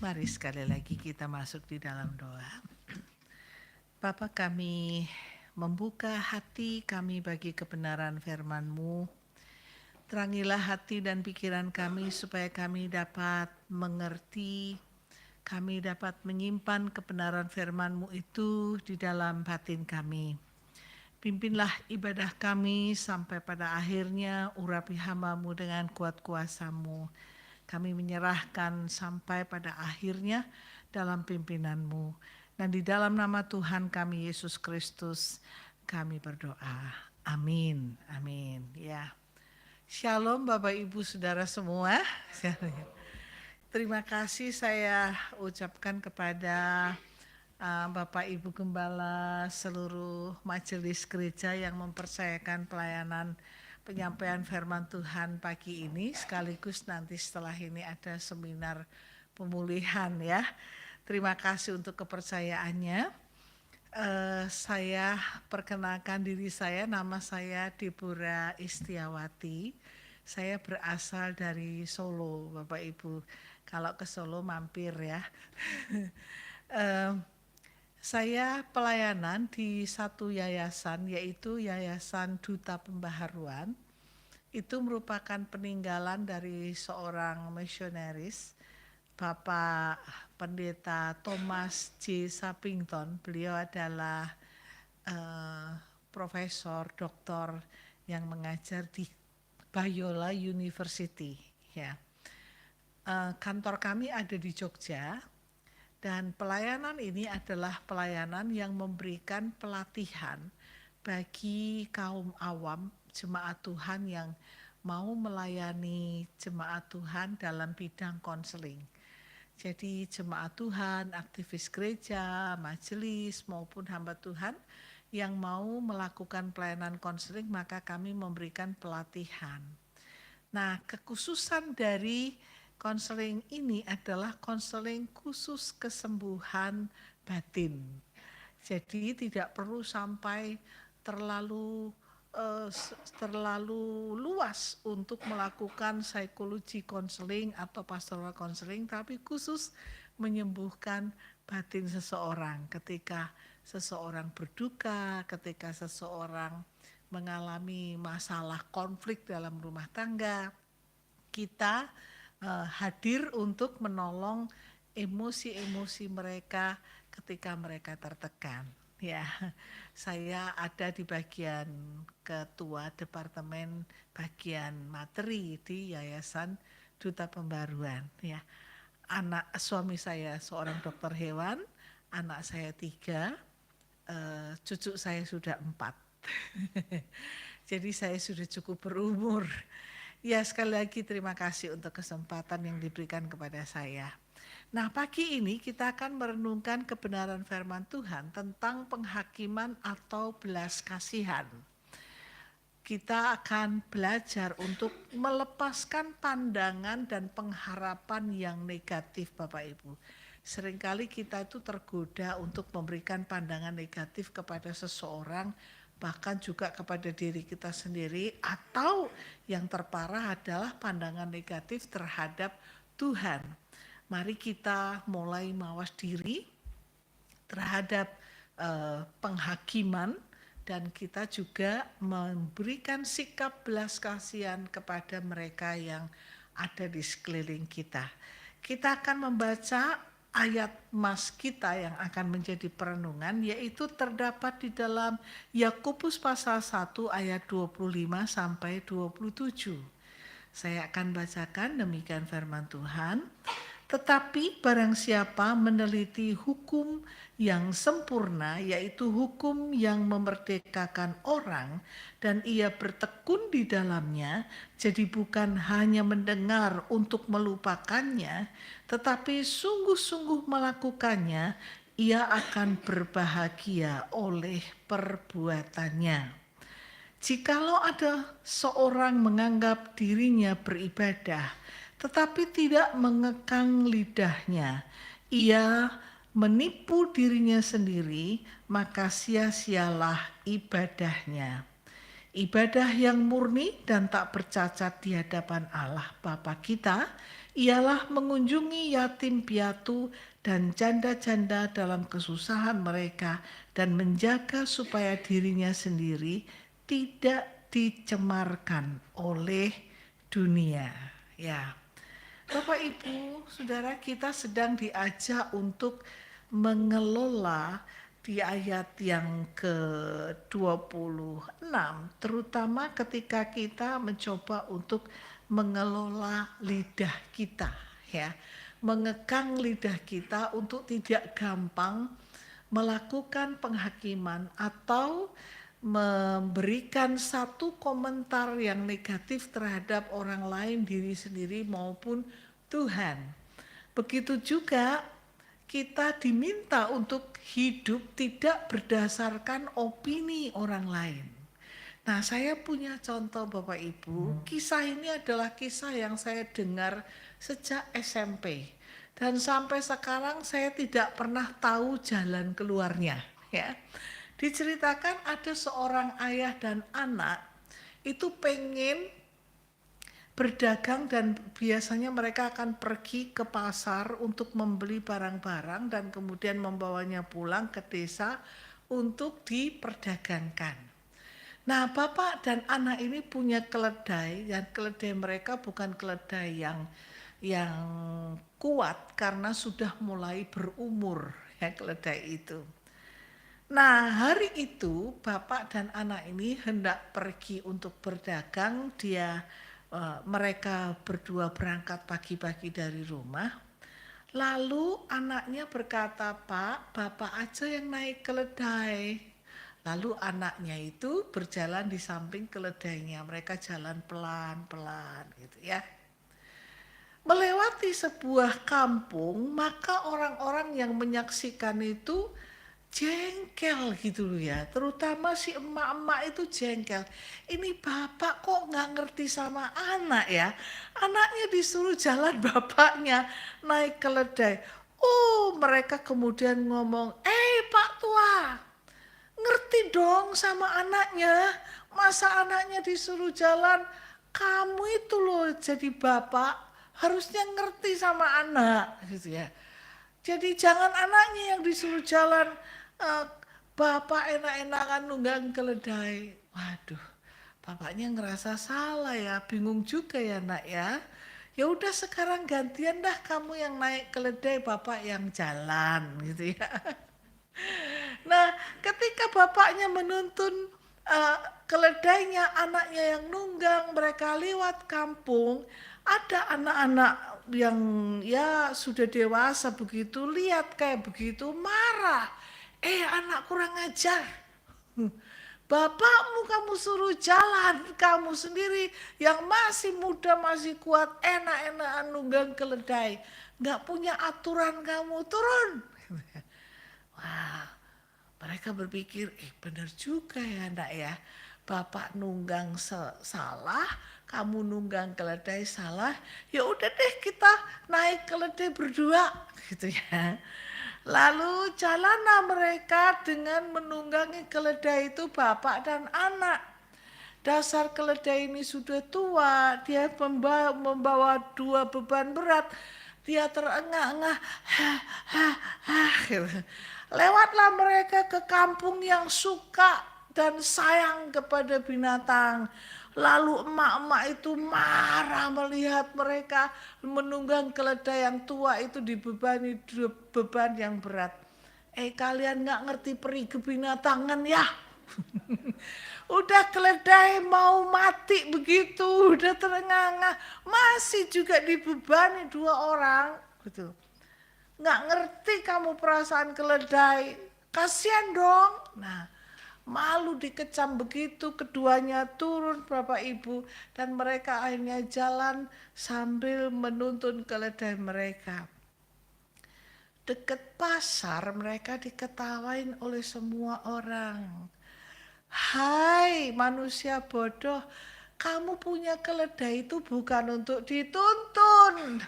Mari sekali lagi kita masuk di dalam doa. Bapa, kami membuka hati kami bagi kebenaran firman-Mu. Terangilah hati dan pikiran kami supaya kami dapat mengerti, kami dapat menyimpan kebenaran firman-Mu itu di dalam batin kami. Pimpinlah ibadah kami sampai pada akhirnya urapi hamba-Mu dengan kuat kuasa-Mu. Kami menyerahkan sampai pada akhirnya dalam pimpinan-Mu. Dan di dalam nama Tuhan kami Yesus Kristus kami berdoa. Amin. Amin. Ya. Shalom Bapak Ibu Saudara semua. Terima kasih saya ucapkan kepada Bapak Ibu Gembala seluruh majelis gereja yang mempercayakan pelayanan penyampaian firman Tuhan pagi ini, sekaligus nanti setelah ini ada seminar pemulihan ya. Terima kasih untuk kepercayaannya. Saya perkenalkan diri saya, nama saya Deborah Istiawati. Saya berasal dari Solo, Bapak Ibu. Kalau ke Solo mampir ya. Saya pelayanan di satu yayasan, yaitu Yayasan Duta Pembaharuan. Itu merupakan peninggalan dari seorang misionaris, Bapak Pendeta Thomas J. Sappington. Beliau adalah profesor, doktor yang mengajar di Biola University. Ya. Kantor kami ada di Jogja. Dan pelayanan ini adalah pelayanan yang memberikan pelatihan bagi kaum awam, jemaat Tuhan yang mau melayani jemaat Tuhan dalam bidang konseling. Jadi jemaat Tuhan, aktivis gereja, majelis maupun hamba Tuhan yang mau melakukan pelayanan konseling, maka kami memberikan pelatihan. Nah, kekhususan dari konseling ini adalah konseling khusus kesembuhan batin. Jadi tidak perlu sampai terlalu luas untuk melakukan psikologi konseling atau pastoral konseling, tapi khusus menyembuhkan batin seseorang ketika seseorang berduka, ketika seseorang mengalami masalah konflik dalam rumah tangga. Kita hadir untuk menolong emosi-emosi mereka ketika mereka tertekan. Ya, saya ada di bagian ketua departemen bagian materi di Yayasan Duta Pembaruan. Ya, suami saya seorang dokter hewan, anak saya 3, cucu saya sudah 4. Jadi saya sudah cukup berumur. Ya, sekali lagi terima kasih untuk kesempatan yang diberikan kepada saya. Nah, pagi ini kita akan merenungkan kebenaran firman Tuhan tentang penghakiman atau belas kasihan. Kita akan belajar untuk melepaskan pandangan dan pengharapan yang negatif, Bapak Ibu. Seringkali kita itu tergoda untuk memberikan pandangan negatif kepada seseorang, bahkan juga kepada diri kita sendiri, atau yang terparah adalah pandangan negatif terhadap Tuhan. Mari kita mulai mawas diri terhadap penghakiman, dan kita juga memberikan sikap belas kasihan kepada mereka yang ada di sekeliling kita. Kita akan membaca ayat mas kita yang akan menjadi perenungan, yaitu terdapat di dalam Yakobus pasal 1 ayat 25 sampai 27. Saya akan bacakan demikian firman Tuhan. Tetapi barang siapa meneliti hukum yang sempurna, yaitu hukum yang memerdekakan orang, dan ia bertekun di dalamnya, jadi bukan hanya mendengar untuk melupakannya, tetapi sungguh-sungguh melakukannya, ia akan berbahagia oleh perbuatannya. Jikalau ada seorang menganggap dirinya beribadah, tetapi tidak mengekang lidahnya, ia menipu dirinya sendiri, maka sia-sialah ibadahnya. Ibadah yang murni dan tak bercacat di hadapan Allah Bapa kita ialah mengunjungi yatim piatu dan janda-janda dalam kesusahan mereka dan menjaga supaya dirinya sendiri tidak dicemarkan oleh dunia. Ya, Bapak Ibu, Saudara, kita sedang diajak untuk mengelola di ayat yang ke-26, terutama ketika kita mencoba untuk mengelola lidah kita, ya, mengekang lidah kita untuk tidak gampang melakukan penghakiman atau memberikan satu komentar yang negatif terhadap orang lain, diri sendiri maupun Tuhan. Begitu juga kita diminta untuk hidup tidak berdasarkan opini orang lain. Nah, saya punya contoh Bapak Ibu, kisah ini adalah kisah yang saya dengar sejak SMP. Dan sampai sekarang saya tidak pernah tahu jalan keluarnya. Ya. Diceritakan ada seorang ayah dan anak itu pengen berdagang dan biasanya mereka akan pergi ke pasar untuk membeli barang-barang dan kemudian membawanya pulang ke desa untuk diperdagangkan. Nah, bapak dan anak ini punya keledai dan keledai mereka bukan keledai yang kuat karena sudah mulai berumur ya keledai itu. Nah, hari itu bapak dan anak ini hendak pergi untuk berdagang. Mereka berdua berangkat pagi-pagi dari rumah. Lalu anaknya berkata, "Pak, bapak aja yang naik keledai." Lalu anaknya itu berjalan di samping keledainya. Mereka jalan pelan-pelan gitu ya. Melewati sebuah kampung, maka orang-orang yang menyaksikan itu jengkel gitu loh ya, terutama si emak-emak itu jengkel. Ini bapak kok nggak ngerti sama anak ya, anaknya disuruh jalan bapaknya naik keledai. Oh, mereka kemudian ngomong, Pak tua, ngerti dong sama anaknya, masa anaknya disuruh jalan, kamu itu loh jadi bapak harusnya ngerti sama anak gitu ya. Jadi jangan anaknya yang disuruh jalan, bapak enak-enakan nunggang keledai. Waduh, bapaknya ngerasa salah ya, bingung juga ya nak ya. Ya udah sekarang gantian dah kamu yang naik keledai, bapak yang jalan gitu ya. Nah, ketika bapaknya menuntun keledainya, anaknya yang nunggang, mereka lewat kampung, ada anak-anak yang ya sudah dewasa begitu, lihat kayak begitu marah. Anak kurang ajar. Bapakmu kamu suruh jalan, kamu sendiri yang masih muda, masih kuat, enak-enakan nunggang keledai. Nggak punya aturan kamu, turun. Wah, mereka berpikir, benar juga ya nak ya. Bapak nunggang salah, kamu nunggang keledai salah. Ya udah deh kita naik keledai berdua gitu ya. Lalu jalanlah mereka dengan menunggangi keledai itu bapak dan anak. Dasar keledai ini sudah tua, dia membawa dua beban berat. Dia terengah-engah, gitu. Lewatlah mereka ke kampung yang suka dan sayang kepada binatang. Lalu emak-emak itu marah melihat mereka menunggang keledai yang tua itu dibebani beban yang berat. Kalian gak ngerti peri kebinatangan ya? Udah keledai mau mati begitu, udah terengah-engah, masih juga dibebani dua orang. Gitu. Nggak ngerti kamu perasaan keledai, kasihan dong. Nah, malu dikecam begitu, keduanya turun Bapak Ibu, dan mereka akhirnya jalan sambil menuntun keledai mereka. Dekat pasar mereka diketawain oleh semua orang. Hai manusia bodoh, kamu punya keledai itu bukan untuk dituntun.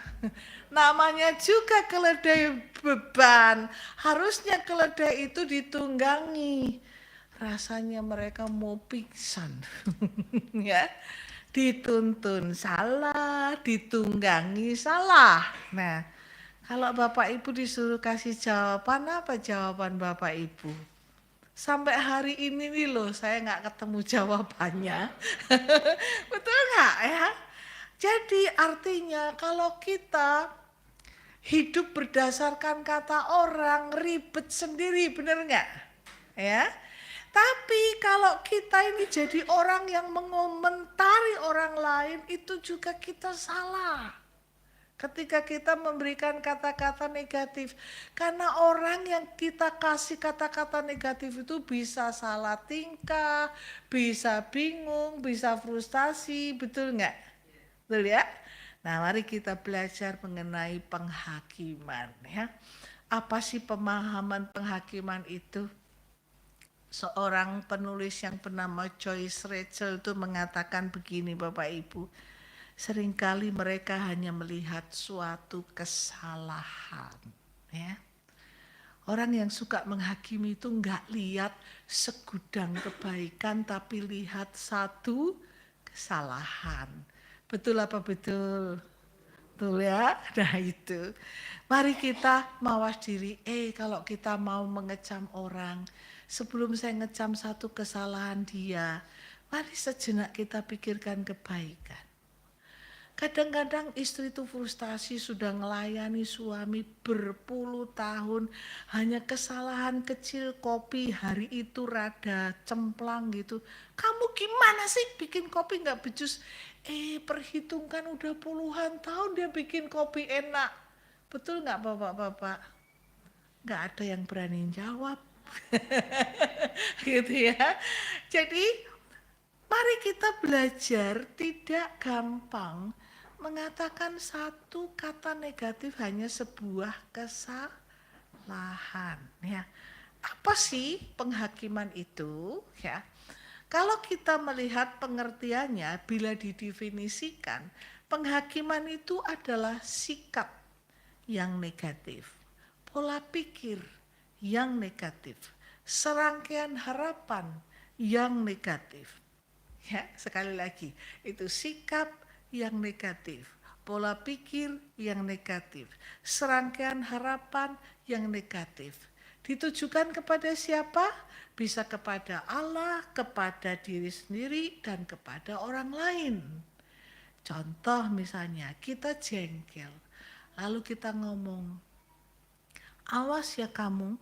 Namanya juga keledai beban. Harusnya keledai itu ditunggangi. rasanya mereka mau pingsan. Ya, dituntun salah, ditunggangi salah. Nah, kalau Bapak Ibu disuruh kasih jawaban, apa jawaban Bapak Ibu? Sampai hari ini nih loh, saya nggak ketemu jawabannya. Betul nggak ya? Jadi artinya kalau kita hidup berdasarkan kata orang, ribet sendiri, bener nggak? Ya. Tapi kalau kita ini jadi orang yang mengomentari orang lain, itu juga kita salah. Ketika kita memberikan kata-kata negatif. Karena orang yang kita kasih kata-kata negatif itu bisa salah tingkah, bisa bingung, bisa frustasi, betul nggak? Betul ya? Nah, mari kita belajar mengenai penghakiman ya. Apa sih pemahaman penghakiman itu? Seorang penulis yang bernama Joyce Rachel itu mengatakan begini Bapak Ibu, seringkali mereka hanya melihat suatu kesalahan ya. Orang yang suka menghakimi itu enggak lihat segudang kebaikan tapi lihat satu kesalahan. Betul apa betul? Betul ya? Nah itu. Mari kita mawas diri. Kalau kita mau mengecam orang, sebelum saya ngecam satu kesalahan dia, mari sejenak kita pikirkan kebaikan. Kadang-kadang istri itu frustasi sudah melayani suami berpuluh tahun, hanya kesalahan kecil kopi hari itu rada cemplang gitu. Kamu gimana sih bikin kopi nggak becus? Perhitungkan udah puluhan tahun dia bikin kopi enak. Betul nggak bapak-bapak? Nggak ada yang berani jawab. Gitu ya. Jadi mari kita belajar tidak gampang mengatakan satu kata negatif hanya sebuah kesalahan ya. Apa sih penghakiman itu ya? Kalau kita melihat pengertiannya bila didefinisikan, penghakiman itu adalah sikap yang negatif, pola pikir yang negatif, serangkaian harapan yang negatif. Ya, sekali lagi, itu sikap yang negatif, pola pikir yang negatif, serangkaian harapan yang negatif. Ditujukan kepada siapa? Bisa kepada Allah, kepada diri sendiri, dan kepada orang lain. Contoh misalnya, kita jengkel, lalu kita ngomong, awas ya kamu,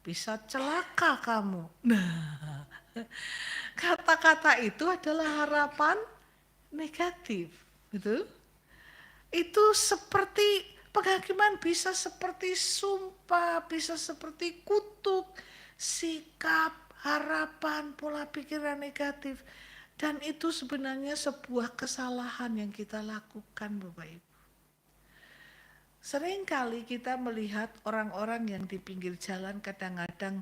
bisa celaka kamu. Nah, kata-kata itu adalah harapan negatif, gitu. Itu seperti penghakiman bisa seperti sumpah, bisa seperti kutuk, sikap, harapan, pola pikiran negatif. Dan itu sebenarnya sebuah kesalahan yang kita lakukan Bapak Ibu. Seringkali kita melihat orang-orang yang di pinggir jalan kadang-kadang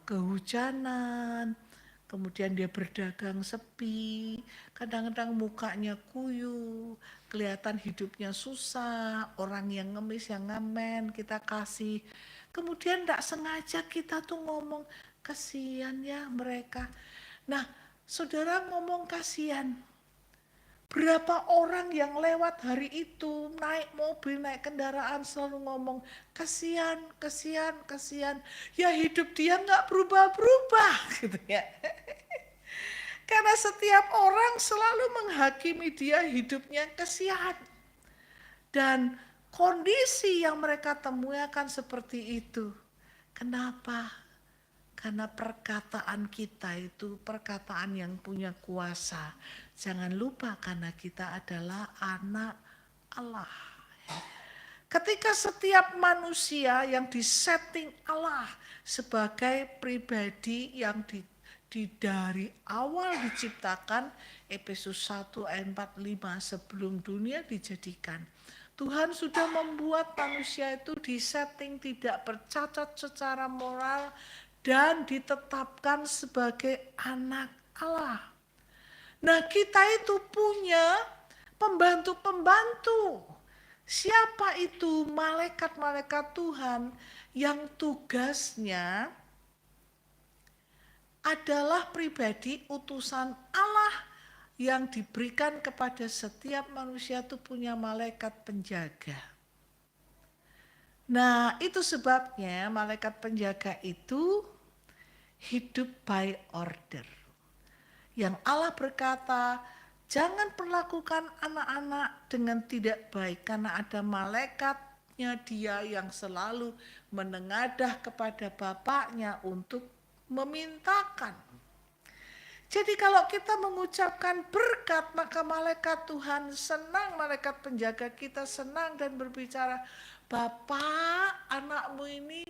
kehujanan, kemudian dia berdagang sepi, kadang-kadang mukanya kuyu, kelihatan hidupnya susah, orang yang ngemis, yang ngamen kita kasih. Kemudian tidak sengaja kita tuh ngomong, kasihan ya mereka. Nah, saudara ngomong kasihan. Berapa orang yang lewat hari itu naik mobil, naik kendaraan selalu ngomong kasihan, kasihan, kasihan. Ya hidup dia nggak berubah-berubah gitu ya. Karena setiap orang selalu menghakimi dia hidupnya kasihan. Dan kondisi yang mereka temui akan seperti itu. Kenapa? Karena perkataan kita itu perkataan yang punya kuasa. Jangan lupa karena kita adalah anak Allah. Ketika setiap manusia yang disetting Allah sebagai pribadi yang dari awal diciptakan, Efesus 1 ayat 45, sebelum dunia dijadikan, Tuhan sudah membuat manusia itu disetting tidak bercacat secara moral dan ditetapkan sebagai anak Allah. Nah, kita itu punya pembantu-pembantu. Siapa itu? Malaikat-malaikat Tuhan yang tugasnya adalah pribadi utusan Allah yang diberikan kepada setiap manusia itu punya malaikat penjaga. Nah, itu sebabnya malaikat penjaga itu hidup by order. Yang Allah berkata, jangan perlakukan anak-anak dengan tidak baik karena ada malaikatnya dia yang selalu menengadah kepada bapaknya untuk memintakan. Jadi kalau kita mengucapkan berkat, maka malaikat Tuhan senang, malaikat penjaga kita senang dan berbicara, Bapak, anakmu ini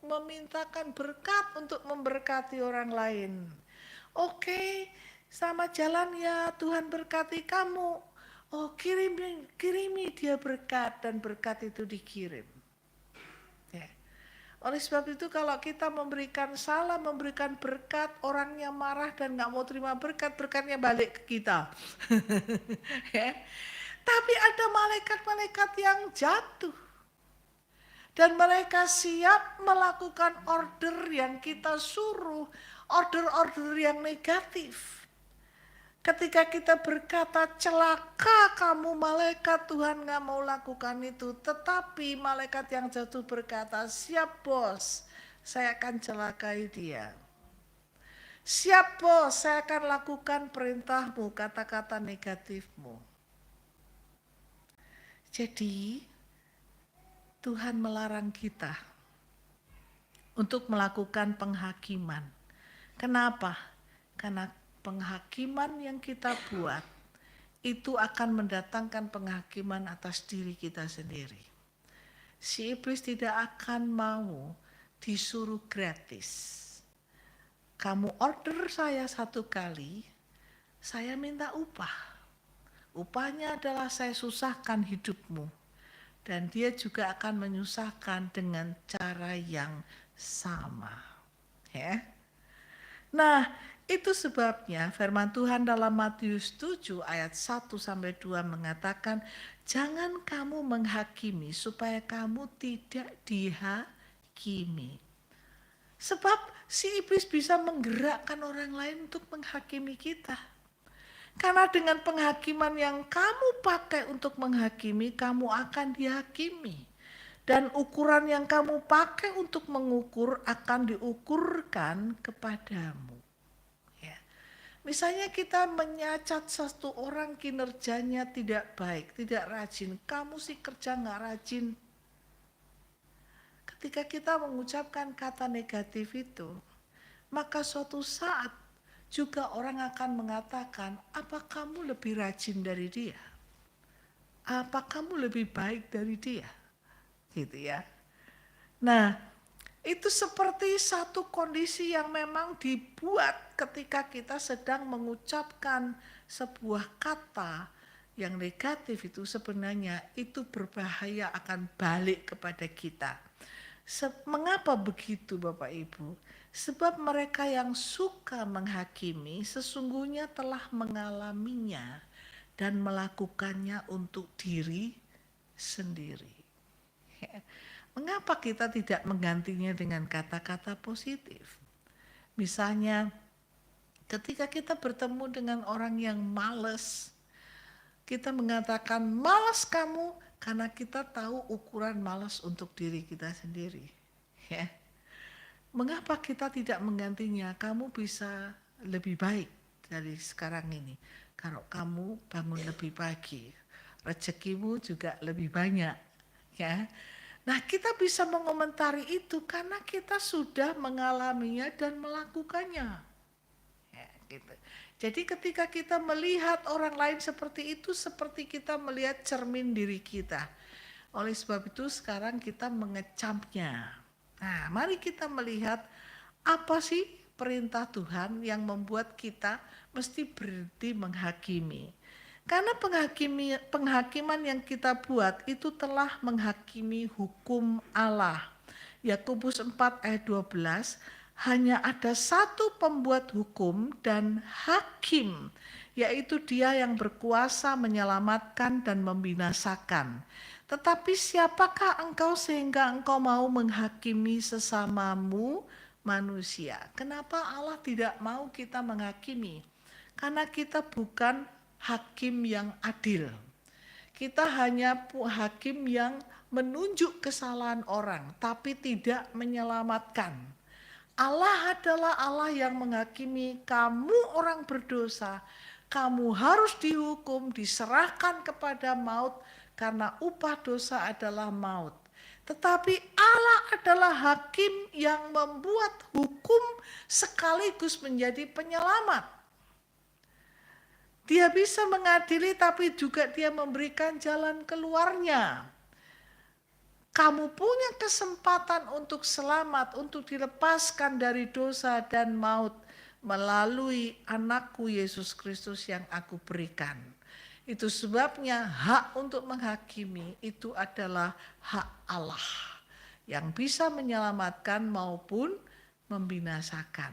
memintakan berkat untuk memberkati orang lain. Oke, sama jalan ya, Tuhan berkati kamu. Oh, kirimi dia berkat dan berkat itu dikirim. Ya. Oleh sebab itu kalau kita memberikan salah, memberikan berkat, orangnya marah dan gak mau terima berkat, berkatnya balik ke kita. Ya. Tapi ada malaikat-malaikat yang jatuh. Dan mereka siap melakukan order yang kita suruh, order-order yang negatif. Ketika kita berkata, celaka kamu malaikat, Tuhan gak mau lakukan itu. Tetapi malaikat yang jatuh berkata, siap bos, saya akan celakai dia. Siap bos, saya akan lakukan perintahmu, kata-kata negatifmu. Jadi Tuhan melarang kita untuk melakukan penghakiman. Kenapa? Karena penghakiman yang kita buat itu akan mendatangkan penghakiman atas diri kita sendiri. Si iblis tidak akan mau disuruh gratis. Kamu order saya 1 kali, saya minta upah. Upahnya adalah saya susahkan hidupmu. Dan dia juga akan menyusahkan dengan cara yang sama. Ya. Nah, itu sebabnya firman Tuhan dalam Matius 7 ayat 1-2 mengatakan, jangan kamu menghakimi supaya kamu tidak dihakimi. Sebab si iblis bisa menggerakkan orang lain untuk menghakimi kita. Karena dengan penghakiman yang kamu pakai untuk menghakimi, kamu akan dihakimi. Dan ukuran yang kamu pakai untuk mengukur akan diukurkan kepadamu. Misalnya kita menyacat satu orang kinerjanya tidak baik, tidak rajin. Kamu sih kerja nggak rajin. Ketika kita mengucapkan kata negatif itu, maka suatu saat juga orang akan mengatakan, apa kamu lebih rajin dari dia? Apa kamu lebih baik dari dia? Gitu ya. Nah, itu seperti satu kondisi yang memang dibuat ketika kita sedang mengucapkan sebuah kata yang negatif itu sebenarnya itu berbahaya akan balik kepada kita. Mengapa begitu Bapak Ibu? Sebab mereka yang suka menghakimi sesungguhnya telah mengalaminya dan melakukannya untuk diri sendiri. Mengapa kita tidak menggantinya dengan kata-kata positif? Misalnya ketika kita bertemu dengan orang yang malas, kita mengatakan malas kamu karena kita tahu ukuran malas untuk diri kita sendiri. Ya. Mengapa kita tidak menggantinya? Kamu bisa lebih baik dari sekarang ini. Kalau kamu bangun lebih pagi, rezekimu juga lebih banyak. Ya. Nah, kita bisa mengomentari itu karena kita sudah mengalaminya dan melakukannya. Ya, gitu. Jadi ketika kita melihat orang lain seperti itu, seperti kita melihat cermin diri kita. Oleh sebab itu sekarang kita mengecamnya. Nah, mari kita melihat apa sih perintah Tuhan yang membuat kita mesti berhenti menghakimi. Karena penghakiman yang kita buat itu telah menghakimi hukum Allah. Yakobus 4 ayat 12, hanya ada satu pembuat hukum dan hakim, yaitu dia yang berkuasa menyelamatkan dan membinasakan. Tetapi siapakah engkau sehingga engkau mau menghakimi sesamamu manusia. Kenapa Allah tidak mau kita menghakimi? Karena kita bukan hakim yang adil. Kita hanya hakim yang menunjuk kesalahan orang, tapi tidak menyelamatkan. Allah adalah Allah yang menghakimi. Kamu orang berdosa, kamu harus dihukum, diserahkan kepada maut, karena upah dosa adalah maut. Tetapi Allah adalah hakim yang membuat hukum sekaligus menjadi penyelamat. Dia bisa mengadili, tapi juga dia memberikan jalan keluarnya. Kamu punya kesempatan untuk selamat, untuk dilepaskan dari dosa dan maut melalui anakku Yesus Kristus yang aku berikan. Itu sebabnya hak untuk menghakimi itu adalah hak Allah yang bisa menyelamatkan maupun membinasakan.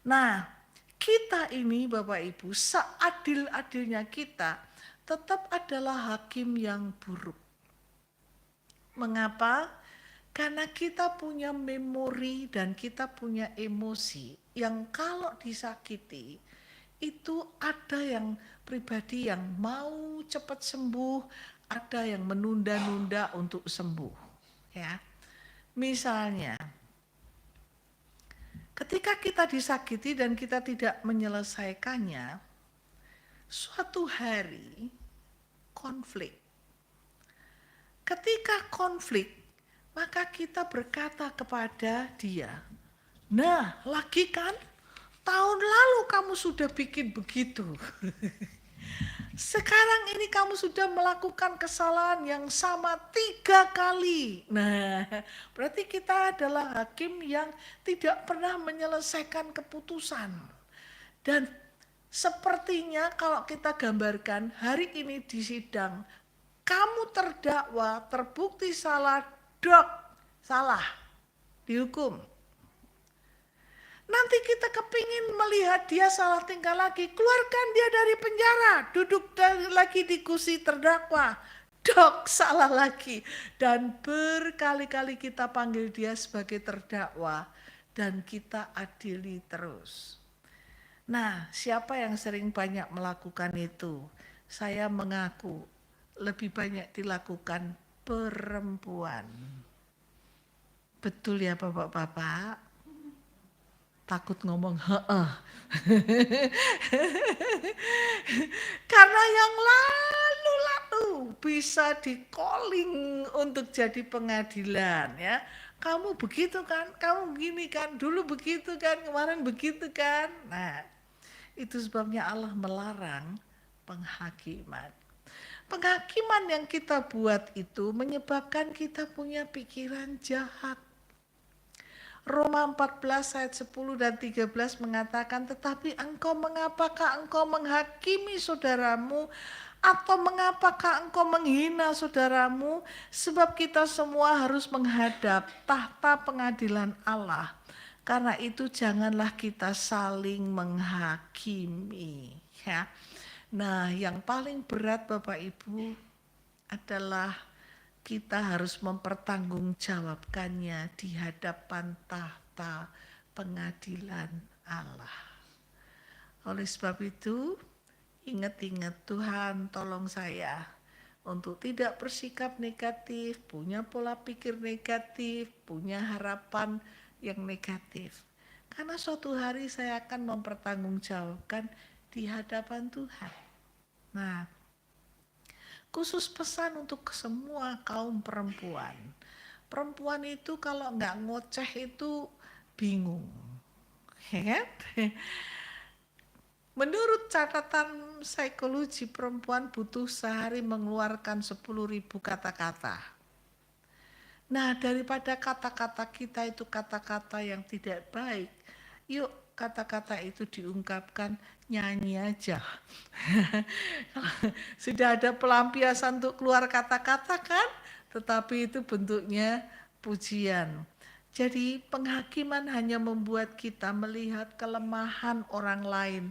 Nah, kita ini Bapak Ibu, seadil-adilnya kita tetap adalah hakim yang buruk. Mengapa? Karena kita punya memori dan kita punya emosi yang kalau disakiti itu ada yang pribadi yang mau cepat sembuh, ada yang menunda-nunda untuk sembuh. Ya, misalnya, ketika kita disakiti dan kita tidak menyelesaikannya, suatu hari konflik. Ketika konflik, maka kita berkata kepada dia, "Nah, lagi kan? Tahun lalu kamu sudah bikin begitu. Sekarang ini kamu sudah melakukan kesalahan yang sama 3 kali. Nah, berarti kita adalah hakim yang tidak pernah menyelesaikan keputusan. Dan sepertinya kalau kita gambarkan hari ini di sidang, kamu terdakwa, terbukti salah, salah, dihukum. Nanti kita kepingin melihat dia salah tingkah lagi, keluarkan dia dari penjara, duduk lagi di kursi terdakwa, salah lagi. Dan berkali-kali kita panggil dia sebagai terdakwa dan kita adili terus. Nah, siapa yang sering banyak melakukan itu? Saya mengaku lebih banyak dilakukan perempuan. Betul ya Bapak-bapak? Takut ngomong heeh. Karena yang lalu bisa di-calling untuk jadi pengadilan ya. Kamu begitu kan, kamu begini kan, dulu begitu kan, kemarin begitu kan. Nah, itu sebabnya Allah melarang penghakiman. Penghakiman yang kita buat itu menyebabkan kita punya pikiran jahat. Roma 14 ayat 10 dan 13 mengatakan, tetapi mengapakah engkau menghakimi saudaramu, atau mengapakah engkau menghina saudaramu? Sebab kita semua harus menghadap tahta pengadilan Allah. Karena itu janganlah kita saling menghakimi. Ya. Nah, yang paling berat Bapak Ibu adalah kita harus mempertanggungjawabkannya di hadapan tahta pengadilan Allah. Oleh sebab itu, ingat-ingat Tuhan tolong saya untuk tidak bersikap negatif, punya pola pikir negatif, punya harapan yang negatif. Karena suatu hari saya akan mempertanggungjawabkan di hadapan Tuhan. Nah, khusus pesan untuk semua kaum perempuan. Perempuan itu kalau nggak ngoceh itu bingung. Ya kan? Menurut catatan psikologi, perempuan butuh sehari mengeluarkan 10.000 kata-kata. Nah, daripada kata-kata kita itu kata-kata yang tidak baik, yuk kata-kata itu diungkapkan nyanyi aja. Sudah ada pelampiasan untuk keluar kata-kata kan, tetapi itu bentuknya pujian. Jadi penghakiman hanya membuat kita melihat kelemahan orang lain,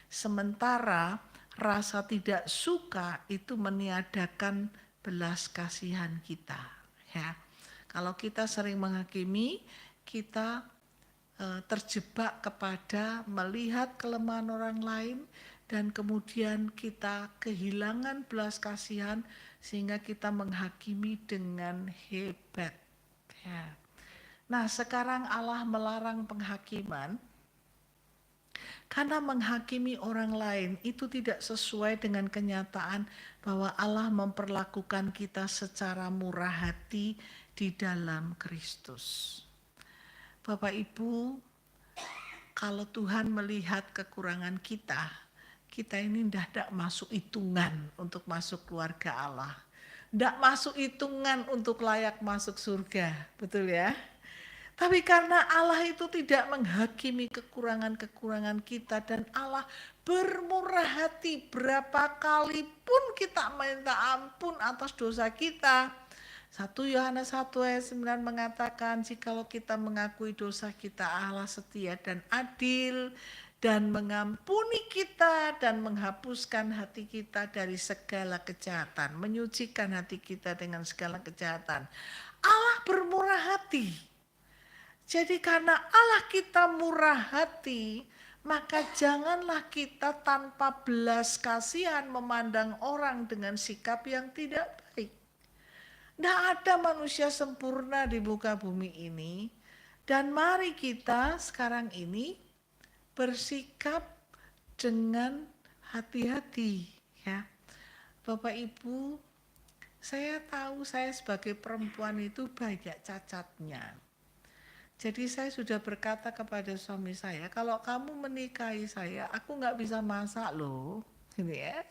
sementara rasa tidak suka itu meniadakan belas kasihan kita. Ya, kalau kita sering menghakimi, kita terjebak kepada melihat kelemahan orang lain dan kemudian kita kehilangan belas kasihan sehingga kita menghakimi dengan hebat. Ya. Nah, sekarang Allah melarang penghakiman karena menghakimi orang lain itu tidak sesuai dengan kenyataan bahwa Allah memperlakukan kita secara murah hati di dalam Kristus. Bapak Ibu, kalau Tuhan melihat kekurangan kita, kita ini tidak masuk hitungan untuk masuk keluarga Allah. Tidak masuk hitungan untuk layak masuk surga, betul ya? Tapi karena Allah itu tidak menghakimi kekurangan-kekurangan kita dan Allah bermurah hati berapa kali pun kita minta ampun atas dosa kita. 1 Yohanes 1 ayat 9 mengatakan jikalau kita mengakui dosa kita, Allah setia dan adil dan mengampuni kita dan menghapuskan hati kita dari segala kejahatan, menyucikan hati kita dengan segala kejahatan. Allah bermurah hati. Jadi karena Allah kita murah hati, maka janganlah kita tanpa belas kasihan memandang orang dengan sikap yang tidak baik. Tidak ada manusia sempurna di muka bumi ini. Dan mari kita sekarang ini bersikap dengan hati-hati. Ya, Bapak Ibu, saya tahu saya sebagai perempuan itu banyak cacatnya. Jadi saya sudah berkata kepada suami saya, kalau kamu menikahi saya, aku nggak bisa masak loh, gitu ya.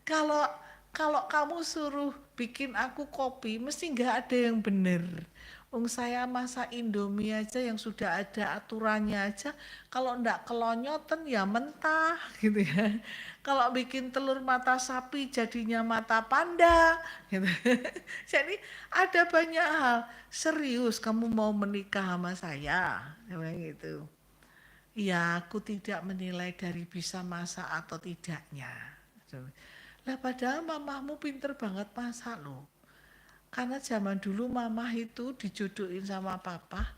Kalau kamu suruh bikin aku kopi, mesti nggak ada yang benar. Saya masak Indomie aja yang sudah ada aturannya aja, kalau ndak kelonyoten ya mentah gitu ya. Kalau bikin telur mata sapi jadinya mata panda gitu. Jadi ada banyak hal. Serius kamu mau menikah sama saya? Gitu. Ya aku tidak menilai dari bisa masak atau tidaknya. Lah padahal mamahmu pinter banget masak loh. Karena zaman dulu mamah itu dijodohin sama papa,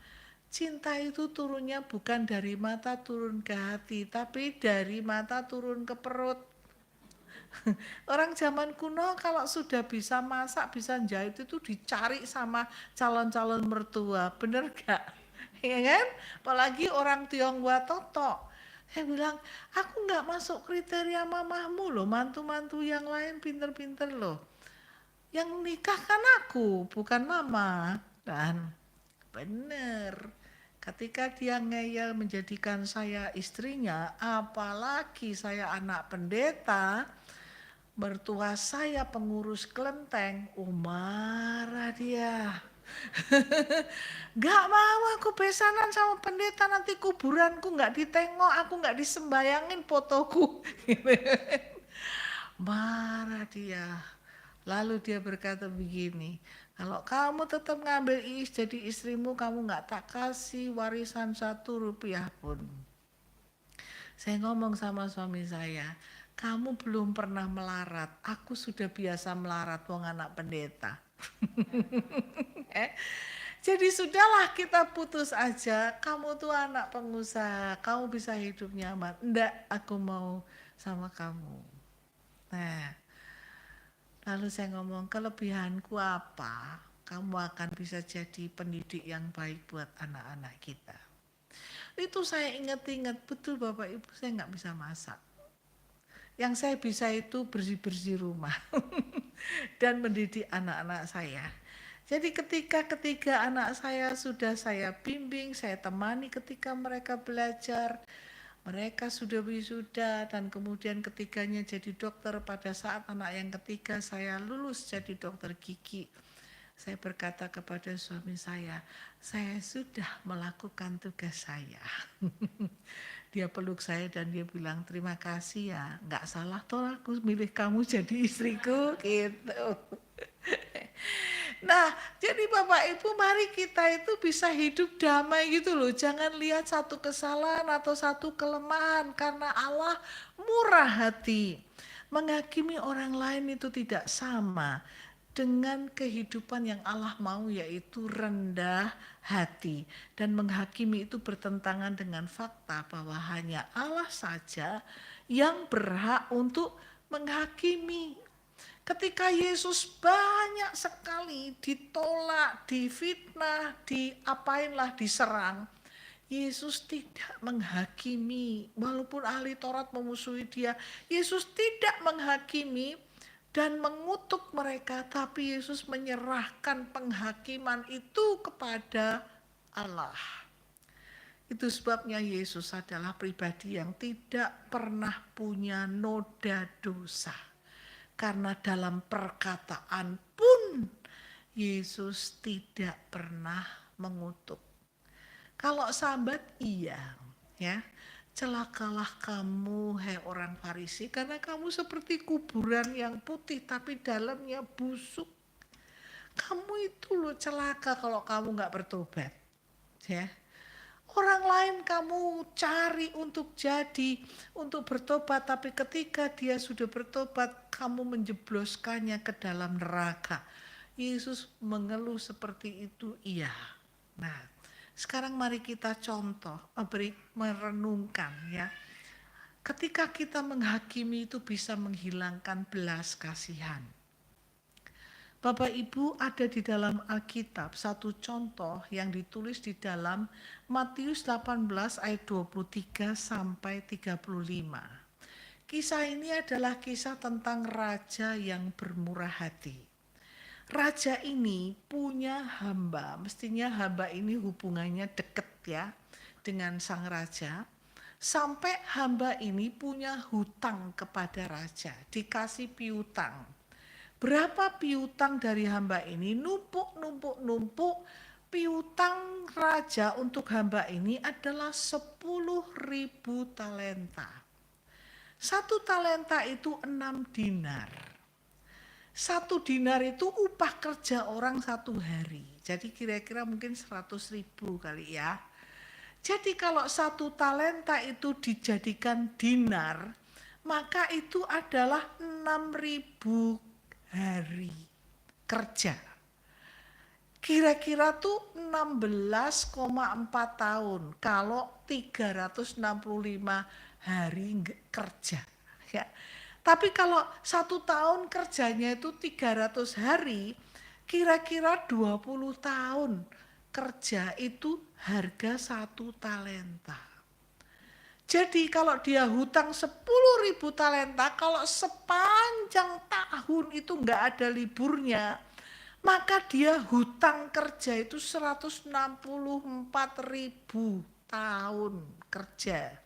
cinta itu turunnya bukan dari mata turun ke hati, tapi dari mata turun ke perut. Orang zaman kuno kalau sudah bisa masak, bisa jahit itu dicari sama calon-calon mertua, bener gak? Ya kan? Apalagi orang Tionghoa Toto. Saya bilang, aku gak masuk kriteria mamahmu loh, mantu-mantu yang lain pinter-pinter loh. Yang nikah kan aku, bukan mama. Dan benar, ketika dia ngeyel menjadikan saya istrinya, apalagi saya anak pendeta, mertua saya pengurus kelenteng, marah dia. Gak mau aku besanan sama pendeta, nanti kuburanku gak ditengok, aku gak disembayangin fotoku. Marah dia. Lalu dia berkata begini, kalau kamu tetap ngambil jadi istrimu, kamu gak tak kasih warisan 1 rupiah pun. Saya ngomong sama suami saya, kamu belum pernah melarat, aku sudah biasa melarat, wong anak pendeta. Jadi sudahlah kita putus aja, kamu tuh anak pengusaha, kamu bisa hidup nyaman. Enggak, aku mau sama kamu. Nah, lalu saya ngomong, kelebihanku apa? Kamu akan bisa jadi pendidik yang baik buat anak-anak kita. Itu saya ingat-ingat, betul Bapak Ibu, saya nggak bisa masak. Yang saya bisa itu bersih-bersih rumah dan mendidik anak-anak saya. Jadi ketika anak saya sudah saya bimbing, saya temani ketika mereka belajar, mereka sudah wisuda dan kemudian ketiganya jadi dokter. Pada saat anak yang ketiga saya lulus jadi dokter gigi. Saya berkata kepada suami saya sudah melakukan tugas saya. Dia peluk saya dan dia bilang terima kasih ya, nggak salah toh aku milih kamu jadi istriku gitu. Nah, jadi Bapak Ibu mari kita itu bisa hidup damai gitu loh. Jangan lihat satu kesalahan atau satu kelemahan karena Allah murah hati. Menghakimi orang lain itu tidak sama dengan kehidupan yang Allah mau, yaitu rendah hati. Dan menghakimi itu bertentangan dengan fakta bahwa hanya Allah saja yang berhak untuk menghakimi. Ketika Yesus banyak sekali ditolak, difitnah, diapainlah, diserang, Yesus tidak menghakimi. Walaupun ahli Taurat memusuhi dia, Yesus tidak menghakimi dan mengutuk mereka, tapi Yesus menyerahkan penghakiman itu kepada Allah. Itu sebabnya Yesus adalah pribadi yang tidak pernah punya noda dosa. Karena dalam perkataan pun Yesus tidak pernah mengutuk. Kalau sambat iya, ya. Celakalah kamu, hai orang Farisi, karena kamu seperti kuburan yang putih tapi dalamnya busuk. Kamu itu loh celaka kalau kamu nggak bertobat, ya. Orang lain kamu cari untuk bertobat, tapi ketika dia sudah bertobat, kamu menjebloskannya ke dalam neraka. Yesus mengeluh seperti itu, iya. Nah, sekarang mari kita merenungkan ya. Ketika kita menghakimi itu bisa menghilangkan belas kasihan. Bapak Ibu, ada di dalam Alkitab satu contoh yang ditulis di dalam Matius 18 ayat 23 sampai 35. Kisah ini adalah kisah tentang raja yang bermurah hati. Raja ini punya hamba, mestinya hamba ini hubungannya dekat ya dengan sang raja. Sampai hamba ini punya hutang kepada raja, dikasih piutang. Berapa piutang dari hamba ini? Numpuk. Piutang raja untuk hamba ini adalah 10.000 talenta. 1 talenta itu 6 dinar. 1 dinar itu upah kerja orang 1 hari. Jadi kira-kira mungkin 100.000 kali ya. Jadi kalau 1 talenta itu dijadikan dinar, maka itu adalah 6.000 hari kerja. Kira-kira tuh 16,4 tahun kalau 365 hari kerja. Ya. Tapi kalau 1 tahun kerjanya itu 300 hari, kira-kira 20 tahun kerja itu harga 1 talenta. Jadi kalau dia hutang 10.000 talenta, kalau sepanjang tahun itu nggak ada liburnya, maka dia hutang kerja itu 164.000 tahun kerja.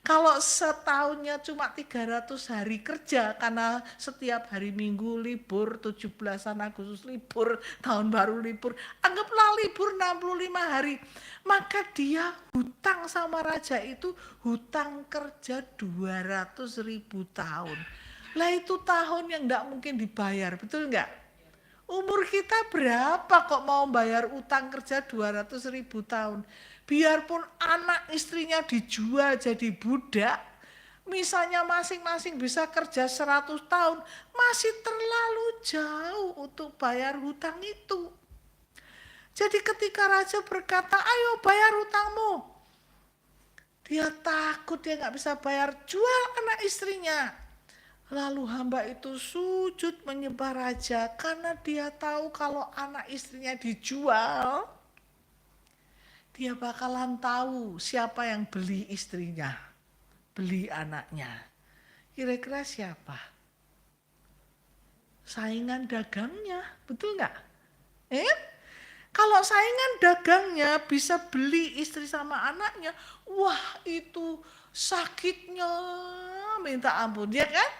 Kalau setahunnya cuma 300 hari kerja, karena setiap hari Minggu libur, 17 Agustus libur, tahun baru libur, anggaplah libur 65 hari. Maka dia hutang sama raja itu hutang kerja 200.000 tahun. Lah itu tahun yang enggak mungkin dibayar, betul enggak? Umur kita berapa kok mau bayar utang kerja 200.000 tahun? Biarpun anak istrinya dijual jadi budak, misalnya masing-masing bisa kerja 100 tahun, masih terlalu jauh untuk bayar hutang itu. Jadi ketika raja berkata, ayo bayar hutangmu, dia takut dia gak bisa bayar, jual anak istrinya. Lalu hamba itu sujud menyembah raja karena dia tahu kalau anak istrinya dijual, dia bakalan tahu siapa yang beli istrinya, beli anaknya. Kira-kira siapa? Saingan dagangnya, betul nggak? Kalau saingan dagangnya bisa beli istri sama anaknya, wah itu sakitnya minta ampun, ya kan?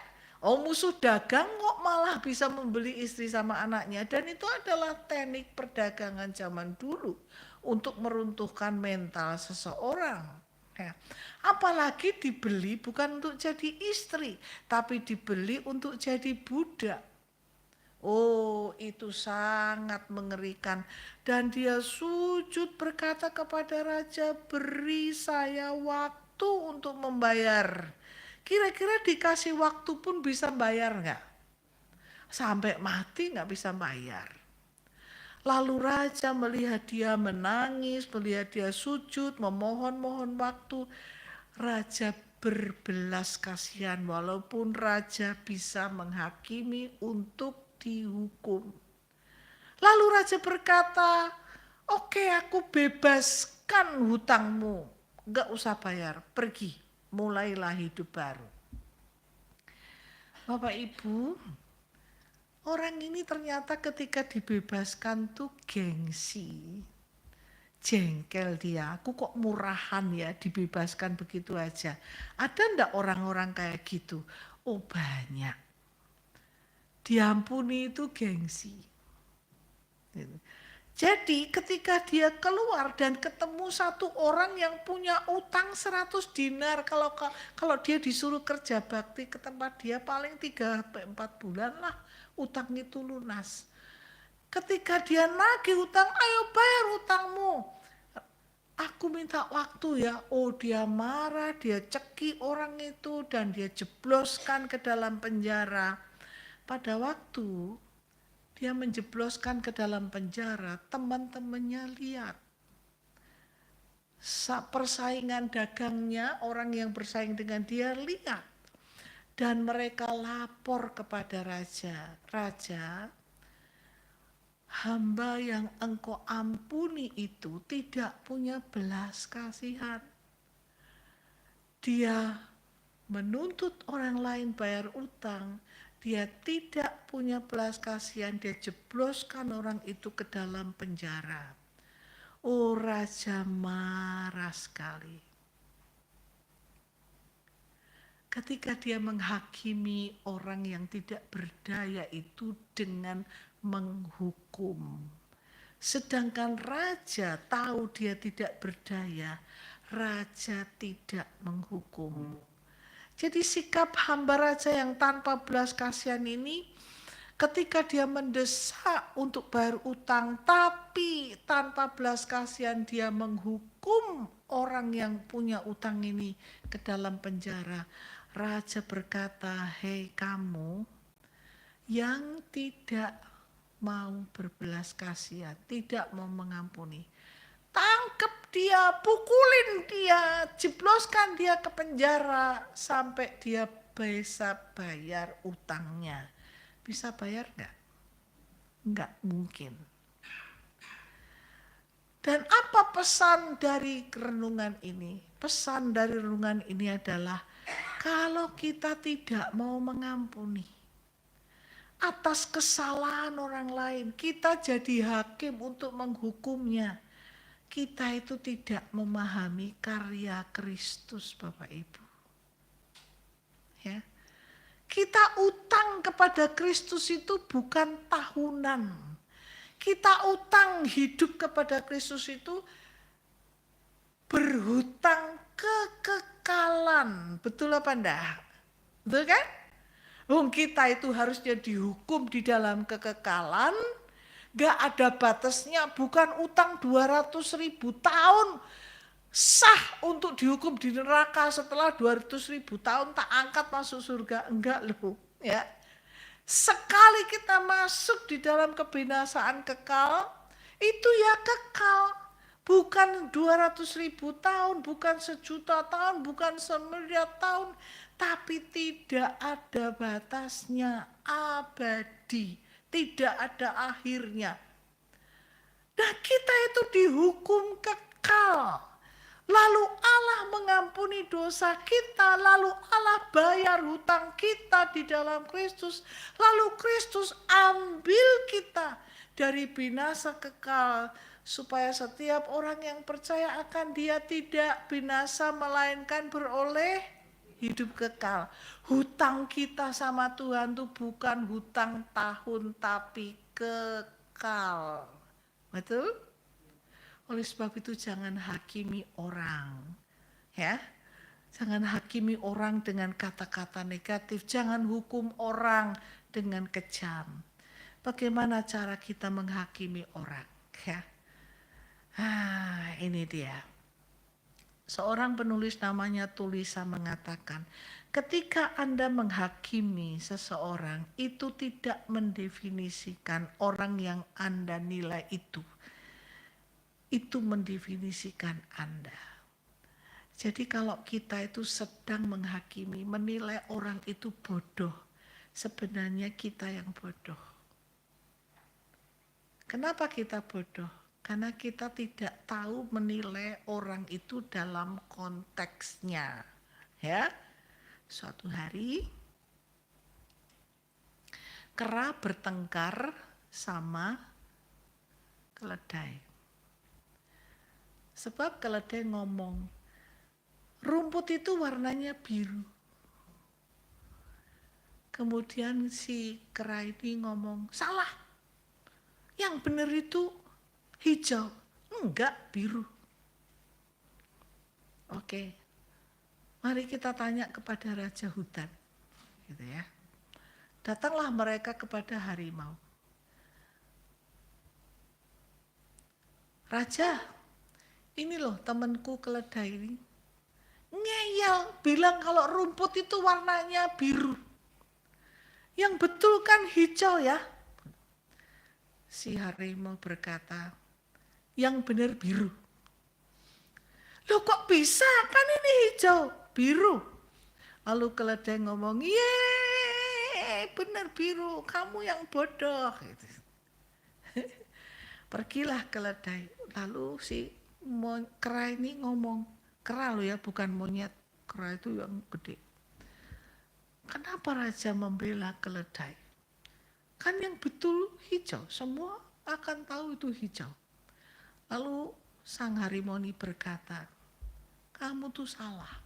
Oh, musuh dagang kok malah bisa membeli istri sama anaknya. Dan itu adalah teknik perdagangan zaman dulu untuk meruntuhkan mental seseorang. Ya. Apalagi dibeli bukan untuk jadi istri, tapi dibeli untuk jadi budak. Oh, itu sangat mengerikan. Dan dia sujud berkata kepada raja, beri saya waktu untuk membayar. Kira-kira dikasih waktu pun bisa bayar nggak? sampai mati nggak bisa bayar. Lalu raja melihat dia menangis, melihat dia sujud, memohon-mohon waktu. Raja berbelas kasihan walaupun raja bisa menghakimi untuk dihukum. Lalu raja berkata, oke, aku bebaskan hutangmu, nggak usah bayar, pergi, mulailah hidup baru. Bapak Ibu, orang ini ternyata ketika dibebaskan tuh gengsi, jengkel dia, aku kok murahan ya dibebaskan begitu aja. Ada ndak orang-orang kayak gitu? Oh banyak. Diampuni itu gengsi. Jadi ketika dia keluar dan ketemu satu orang yang punya utang 100 dinar, kalau dia disuruh kerja bakti ke tempat dia paling 3-4 bulan lah utang itu lunas. Ketika dia nagih utang, ayo bayar utangmu. Aku minta waktu ya. Oh dia marah, dia ceki orang itu dan dia jebloskan ke dalam penjara. Pada waktu dia menjebloskan ke dalam penjara, teman-temannya lihat. Persaingan dagangnya, orang yang bersaing dengan dia lihat. Dan mereka lapor kepada raja. Raja, hamba yang engkau ampuni itu tidak punya belas kasihan. Dia menuntut orang lain bayar utang, dia tidak punya belas kasihan, dia jebloskan orang itu ke dalam penjara. Oh raja marah sekali. Ketika dia menghakimi orang yang tidak berdaya itu dengan menghukum. Sedangkan raja tahu dia tidak berdaya, raja tidak menghukum. Jadi sikap hamba raja yang tanpa belas kasihan ini, ketika dia mendesak untuk bayar utang tapi tanpa belas kasihan dia menghukum orang yang punya utang ini ke dalam penjara. Raja berkata, hei kamu yang tidak mau berbelas kasihan, tidak mau mengampuni, tangkep dia, pukulin dia, jebloskan dia ke penjara sampai dia bisa bayar utangnya. Bisa bayar enggak? Enggak mungkin. Dan apa pesan dari renungan ini? Pesan dari renungan ini adalah kalau kita tidak mau mengampuni atas kesalahan orang lain, kita jadi hakim untuk menghukumnya. Kita itu tidak memahami karya Kristus, Bapak Ibu. Ya. Kita utang kepada Kristus itu bukan tahunan. Kita utang hidup kepada Kristus itu berhutang kekekalan. Betul apa enggak? Betul kan? Kita itu harusnya dihukum di dalam kekekalan. Gak ada batasnya, bukan utang 200.000 tahun sah untuk dihukum di neraka, setelah 200.000 tahun tak angkat masuk surga. Enggak loh ya. Sekali kita masuk di dalam kebinasaan kekal, itu ya kekal. Bukan 200.000 tahun, bukan 1.000.000 tahun, bukan 1.000.000 tahun, tapi tidak ada batasnya, abadi. Tidak ada akhirnya. Nah kita itu dihukum kekal. Lalu Allah mengampuni dosa kita. Lalu Allah bayar hutang kita di dalam Kristus. Lalu Kristus ambil kita dari binasa kekal. Supaya setiap orang yang percaya akan dia tidak binasa melainkan beroleh hidup kekal. Hutang kita sama Tuhan itu bukan hutang tahun tapi kekal. Betul? Oleh sebab itu jangan hakimi orang. Ya. Jangan hakimi orang dengan kata-kata negatif, jangan hukum orang dengan kejam. Bagaimana cara kita menghakimi orang, ya? Ini dia. Seorang penulis namanya Tulisa mengatakan, Ketika Anda menghakimi seseorang, itu tidak mendefinisikan orang yang Anda nilai itu. Itu mendefinisikan Anda. Jadi kalau kita itu sedang menghakimi, menilai orang itu bodoh, sebenarnya kita yang bodoh. Kenapa kita bodoh? Karena kita tidak tahu menilai orang itu dalam konteksnya. Ya. Suatu hari kera bertengkar sama keledai. Sebab keledai ngomong, rumput itu warnanya biru. Kemudian si kera ini ngomong, salah. Yang benar itu hijau, enggak biru. Oke. Mari kita tanya kepada raja hutan, gitu ya. Datanglah mereka kepada harimau. Raja, ini loh temanku keledai ini. Ngeyel, bilang kalau rumput itu warnanya biru. Yang betul kan hijau ya. Si harimau berkata, yang benar biru. Loh kok bisa? Kan ini hijau, biru. Lalu keledai ngomong, yeay benar biru, kamu yang bodoh. Gitu. Pergilah keledai. Lalu si kera ini ngomong, kera loh ya, bukan monyet. Kera itu yang gede. Kenapa raja membela keledai? Kan yang betul hijau, semua akan tahu itu hijau. Lalu sang harimau ini berkata, kamu tuh salah.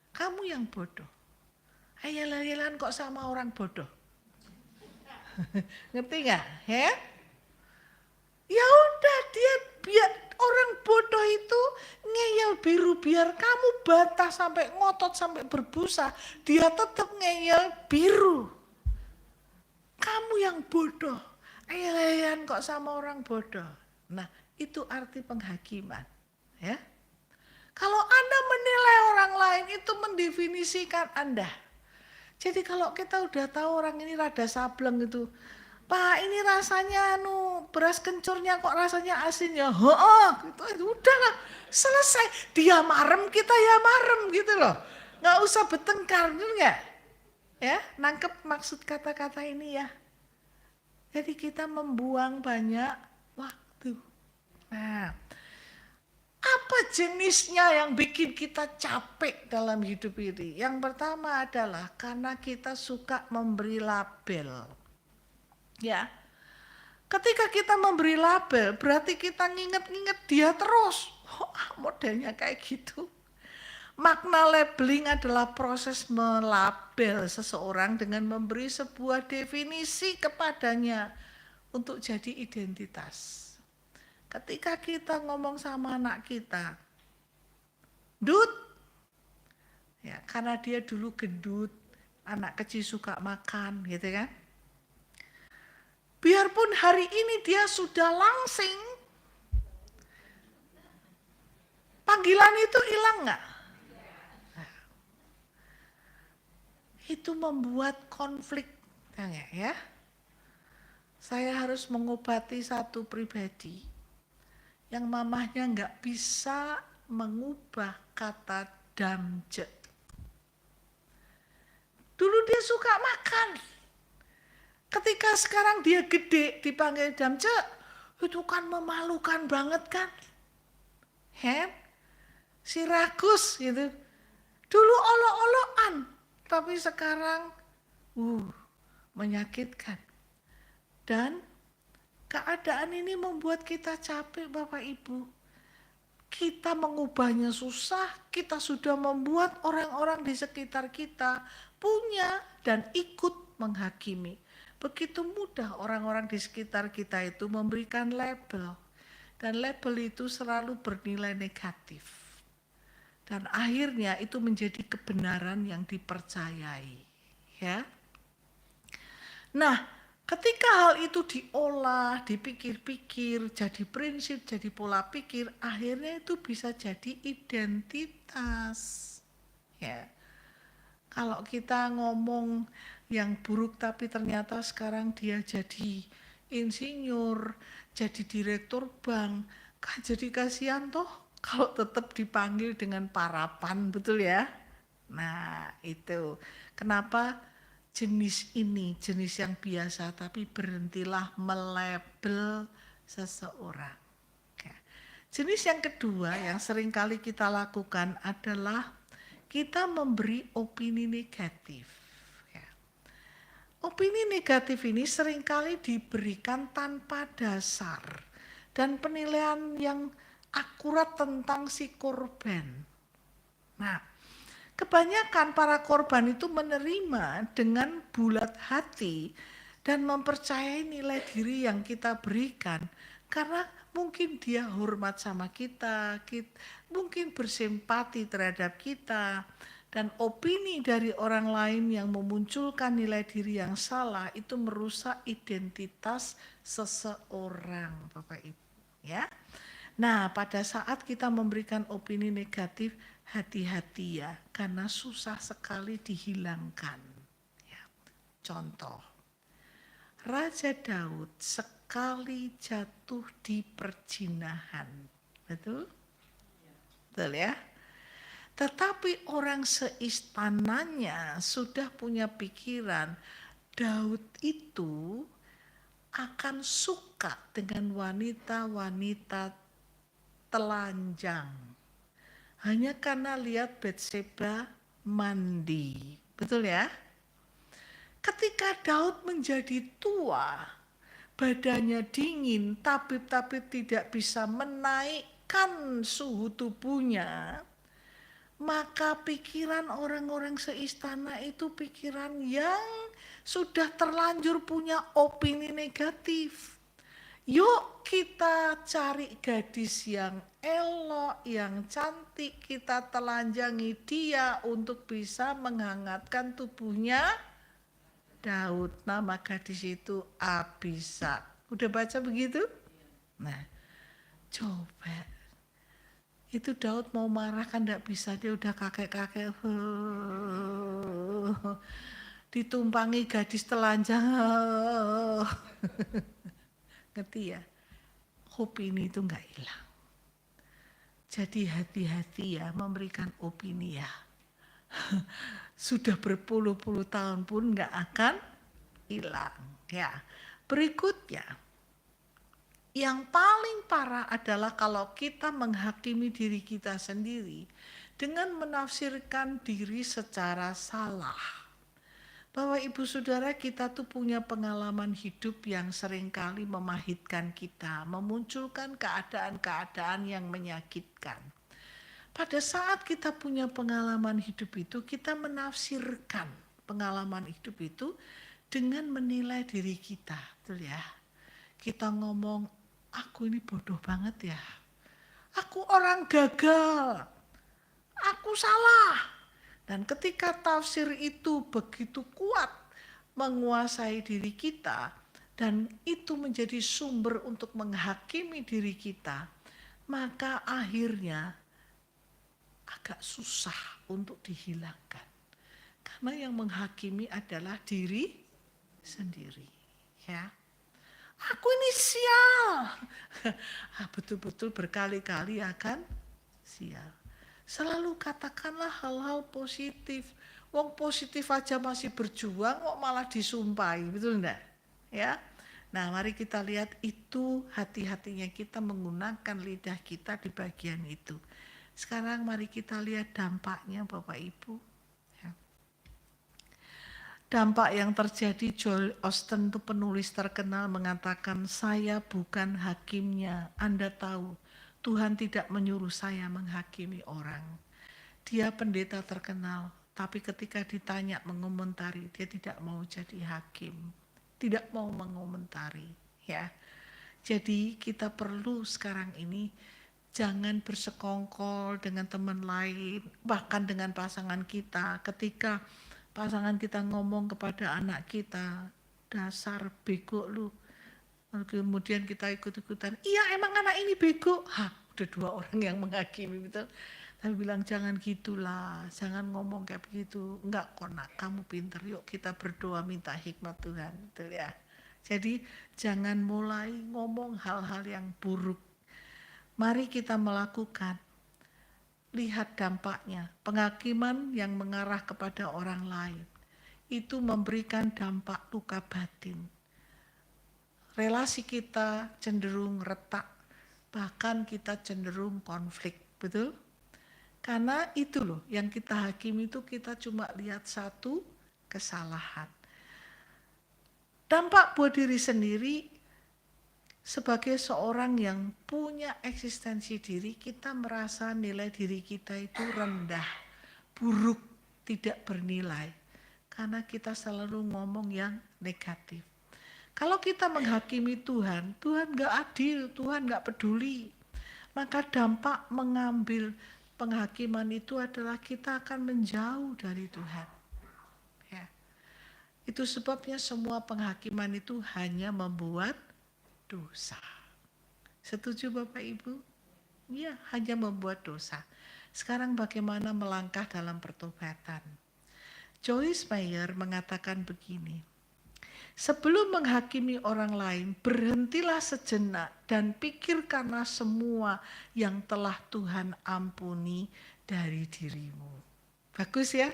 Kamu yang bodoh. Ayel-ayelan kok sama orang bodoh. Ngerti gak? Ya? Ya udah dia biar orang bodoh itu ngeyel biru biar kamu bantah sampai ngotot sampai berbusa, dia tetap ngeyel biru. Kamu yang bodoh. Ayel-ayelan kok sama orang bodoh. Nah, itu arti penghakiman, ya. Kalau Anda menilai orang lain itu mendefinisikan Anda. Jadi kalau kita udah tahu orang ini rada sableng gitu, Pak ini rasanya beras kencurnya kok rasanya asin ya, gitu, udahlah selesai. Dia marem kita ya marem gitu loh, nggak usah bertengkar, bener nggak? Ya, nangkep maksud kata-kata ini ya. Jadi kita membuang banyak waktu. Nah, apa jenisnya yang bikin kita capek dalam hidup ini? Yang pertama adalah karena kita suka memberi label. Ya, ketika kita memberi label, berarti kita nginget-nginget dia terus. Modelnya kayak gitu. Makna labeling adalah proses melabel seseorang dengan memberi sebuah definisi kepadanya untuk jadi identitas. Ketika kita ngomong sama anak kita, Dut, ya karena dia dulu gendut, anak kecil suka makan gitu kan. Biarpun hari ini dia sudah langsing, panggilan itu hilang nggak? Itu membuat konflik, ya. Saya harus mengobati satu pribadi yang mamahnya nggak bisa mengubah kata damje. Dulu dia suka makan. Ketika sekarang dia gede dipanggil damje, itu kan memalukan banget kan. Si ragus gitu. Dulu olok-olokan, tapi sekarang menyakitkan. Dan keadaan ini membuat kita capek Bapak Ibu. Kita mengubahnya susah, kita sudah membuat orang-orang di sekitar kita punya dan ikut menghakimi. Begitu mudah orang-orang di sekitar kita itu memberikan label. Dan label itu selalu bernilai negatif. Dan akhirnya itu menjadi kebenaran yang dipercayai. Ya. Nah, ketika hal itu diolah, dipikir-pikir, jadi prinsip, jadi pola pikir, akhirnya itu bisa jadi identitas. Ya. Kalau kita ngomong yang buruk tapi ternyata sekarang dia jadi insinyur, jadi direktur bank, kan jadi kasihan toh kalau tetap dipanggil dengan parapan, betul ya? Nah, itu kenapa jenis ini, jenis yang biasa, tapi berhentilah melabel seseorang. Ya. Jenis yang kedua yang sering kali kita lakukan adalah kita memberi opini negatif. Ya. Opini negatif ini seringkali diberikan tanpa dasar dan penilaian yang akurat tentang si korban. Nah, kebanyakan para korban itu menerima dengan bulat hati dan mempercayai nilai diri yang kita berikan karena mungkin dia hormat sama kita, mungkin bersimpati terhadap kita, dan opini dari orang lain yang memunculkan nilai diri yang salah itu merusak identitas seseorang, Bapak Ibu, ya. Nah, pada saat kita memberikan opini negatif, hati-hati ya, karena susah sekali dihilangkan. Ya. Contoh, Raja Daud sekali jatuh di perjinahan, betul? Betul ya? Tetapi orang seistananya sudah punya pikiran, Daud itu akan suka dengan wanita-wanita telanjang. Hanya karena lihat Batseba mandi. Betul ya? Ketika Daud menjadi tua, badannya dingin, tabib-tabib tidak bisa menaikkan suhu tubuhnya, maka pikiran orang-orang seistana itu pikiran yang sudah terlanjur punya opini negatif. Yuk kita cari gadis yang elok, yang cantik, kita telanjangi dia untuk bisa menghangatkan tubuhnya Daud. Nama gadis itu Abisa. Udah baca begitu? Nah, coba. Itu Daud mau marah kan enggak bisa, dia udah kakek-kakek. Ditumpangi gadis telanjang. Ngerti ya? Opini itu enggak hilang. Jadi hati-hati ya memberikan opini ya. Sudah berpuluh-puluh tahun pun enggak akan hilang. Ya. Berikutnya, yang paling parah adalah kalau kita menghakimi diri kita sendiri dengan menafsirkan diri secara salah. Bahwa ibu saudara kita tuh punya pengalaman hidup yang seringkali memahitkan kita, memunculkan keadaan-keadaan yang menyakitkan. Pada saat kita punya pengalaman hidup itu, kita menafsirkan pengalaman hidup itu dengan menilai diri kita, betul ya? Kita ngomong, aku ini bodoh banget ya, aku orang gagal, aku salah. Dan ketika tafsir itu begitu kuat menguasai diri kita dan itu menjadi sumber untuk menghakimi diri kita, maka akhirnya agak susah untuk dihilangkan. Karena yang menghakimi adalah diri sendiri. Ya. Aku ini sial. Betul-betul berkali-kali akan sial. Selalu katakanlah hal-hal positif. Wong positif aja masih berjuang, kok malah disumpahi, betul enggak? Ya. Nah, mari kita lihat itu hati-hatinya kita menggunakan lidah kita di bagian itu. Sekarang mari kita lihat dampaknya Bapak Ibu. Ya. Dampak yang terjadi, Joel Osteen itu penulis terkenal mengatakan, saya bukan hakimnya, Anda tahu. Tuhan tidak menyuruh saya menghakimi orang. Dia pendeta terkenal, tapi ketika ditanya mengomentari, dia tidak mau jadi hakim, tidak mau mengomentari. Ya, jadi kita perlu sekarang ini jangan bersekongkol dengan teman lain, bahkan dengan pasangan kita. Ketika pasangan kita ngomong kepada anak kita, dasar bego lu. Kemudian kita ikut-ikutan, iya emang anak ini bego. Udah dua orang yang menghakimi, betul. Tapi bilang jangan gitulah, jangan ngomong kayak begitu. Enggak kok nak, kamu pinter, yuk kita berdoa minta hikmat Tuhan. Betul ya. Jadi jangan mulai ngomong hal-hal yang buruk. Mari kita melakukan. Lihat dampaknya. Penghakiman yang mengarah kepada orang lain. Itu memberikan dampak luka batin. Relasi kita cenderung retak. Bahkan kita cenderung konflik. Betul? Karena itu loh, yang kita hakimi itu kita cuma lihat satu kesalahan. Dampak buat diri sendiri, sebagai seorang yang punya eksistensi diri, kita merasa nilai diri kita itu rendah, buruk, tidak bernilai. Karena kita selalu ngomong yang negatif. Kalau kita menghakimi Tuhan, Tuhan gak adil, Tuhan gak peduli. Maka dampak mengambil penghakiman itu adalah kita akan menjauh dari Tuhan. Ya. Itu sebabnya semua penghakiman itu hanya membuat dosa. Setuju Bapak Ibu? Ya, hanya membuat dosa. Sekarang bagaimana melangkah dalam pertobatan? Joyce Meyer mengatakan begini. Sebelum menghakimi orang lain, berhentilah sejenak dan pikirkanlah semua yang telah Tuhan ampuni dari dirimu. Bagus ya?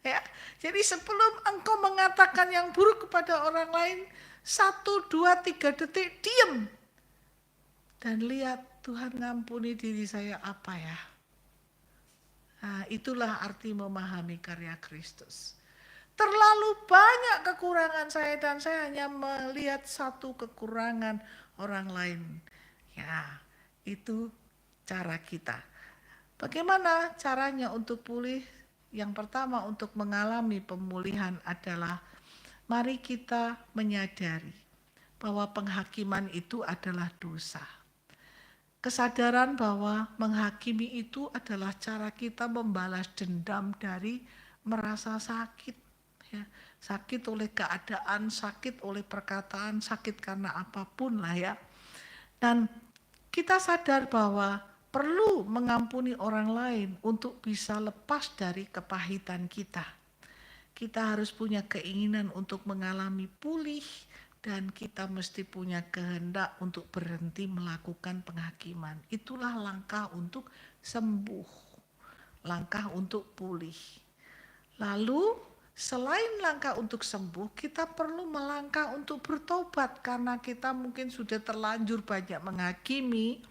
Ya, jadi sebelum engkau mengatakan yang buruk kepada orang lain, 1, 2, 3 detik diam. Dan lihat Tuhan ngampuni diri saya apa ya. Nah, itulah arti memahami karya Kristus. Terlalu banyak kekurangan saya dan saya hanya melihat satu kekurangan orang lain. Ya, itu cara kita. Bagaimana caranya untuk pulih? Yang pertama untuk mengalami pemulihan adalah mari kita menyadari bahwa penghakiman itu adalah dosa. Kesadaran bahwa menghakimi itu adalah cara kita membalas dendam dari merasa sakit. Ya, sakit oleh keadaan, sakit oleh perkataan, sakit karena apapun lah ya. Dan kita sadar bahwa perlu mengampuni orang lain untuk bisa lepas dari kepahitan kita. Kita harus punya keinginan untuk mengalami pulih dan kita mesti punya kehendak untuk berhenti melakukan penghakiman. Itulah langkah untuk sembuh, langkah untuk pulih. Lalu selain langkah untuk sembuh, kita perlu melangkah untuk bertobat karena kita mungkin sudah terlanjur banyak menghakimi.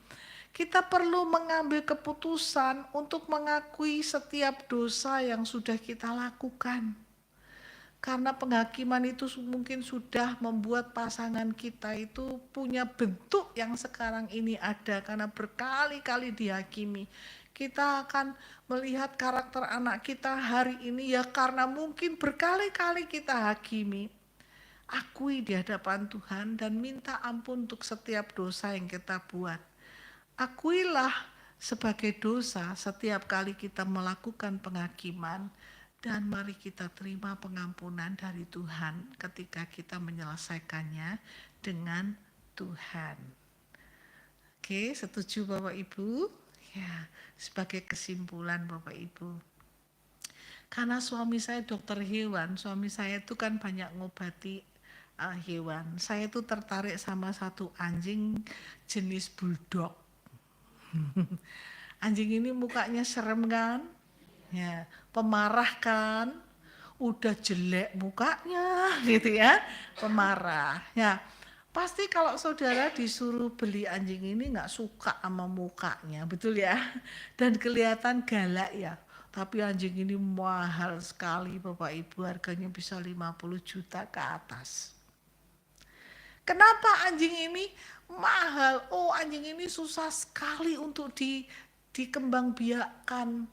Kita perlu mengambil keputusan untuk mengakui setiap dosa yang sudah kita lakukan. Karena penghakiman itu mungkin sudah membuat pasangan kita itu punya bentuk yang sekarang ini ada karena berkali-kali dihakimi. Kita akan melihat karakter anak kita hari ini ya karena mungkin berkali-kali kita hakimi. Akui di hadapan Tuhan dan minta ampun untuk setiap dosa yang kita buat. Akuilah sebagai dosa setiap kali kita melakukan penghakiman dan mari kita terima pengampunan dari Tuhan ketika kita menyelesaikannya dengan Tuhan. Oke, setuju Bapak Ibu? Ya, sebagai kesimpulan Bapak Ibu. Karena suami saya dokter hewan, suami saya itu kan banyak ngobati hewan. Saya itu tertarik sama satu anjing jenis bulldog. Anjing ini mukanya serem kan? Ya, pemarah kan? Udah jelek mukanya gitu ya, pemarah. Ya. Pasti kalau saudara disuruh beli anjing ini nggak suka sama mukanya, betul ya? Dan kelihatan galak ya. Tapi anjing ini mahal sekali Bapak Ibu, harganya bisa 50 juta ke atas. Kenapa anjing ini mahal? Oh, anjing ini susah sekali untuk dikembangbiakkan.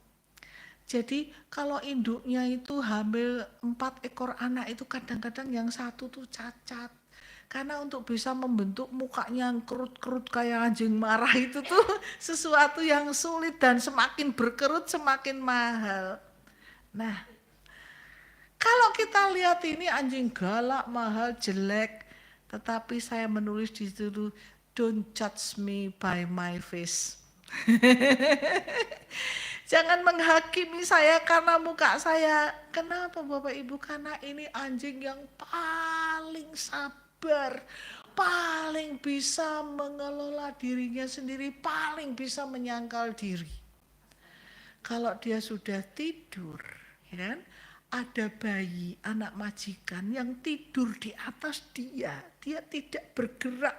Jadi kalau induknya itu hamil 4 ekor anak itu kadang-kadang yang satu tuh cacat. Karena untuk bisa membentuk mukanya yang kerut-kerut kayak anjing marah itu tuh sesuatu yang sulit dan semakin berkerut semakin mahal. Nah, kalau kita lihat ini anjing galak, mahal, jelek, tetapi saya menulis di situ, don't judge me by my face. Jangan menghakimi saya karena muka saya. Kenapa Bapak Ibu? Karena ini anjing yang paling sabar, paling bisa mengelola dirinya sendiri, paling bisa menyangkal diri. Kalau dia sudah tidur, ya kan? Ada bayi, anak majikan yang tidur di atas dia tidak bergerak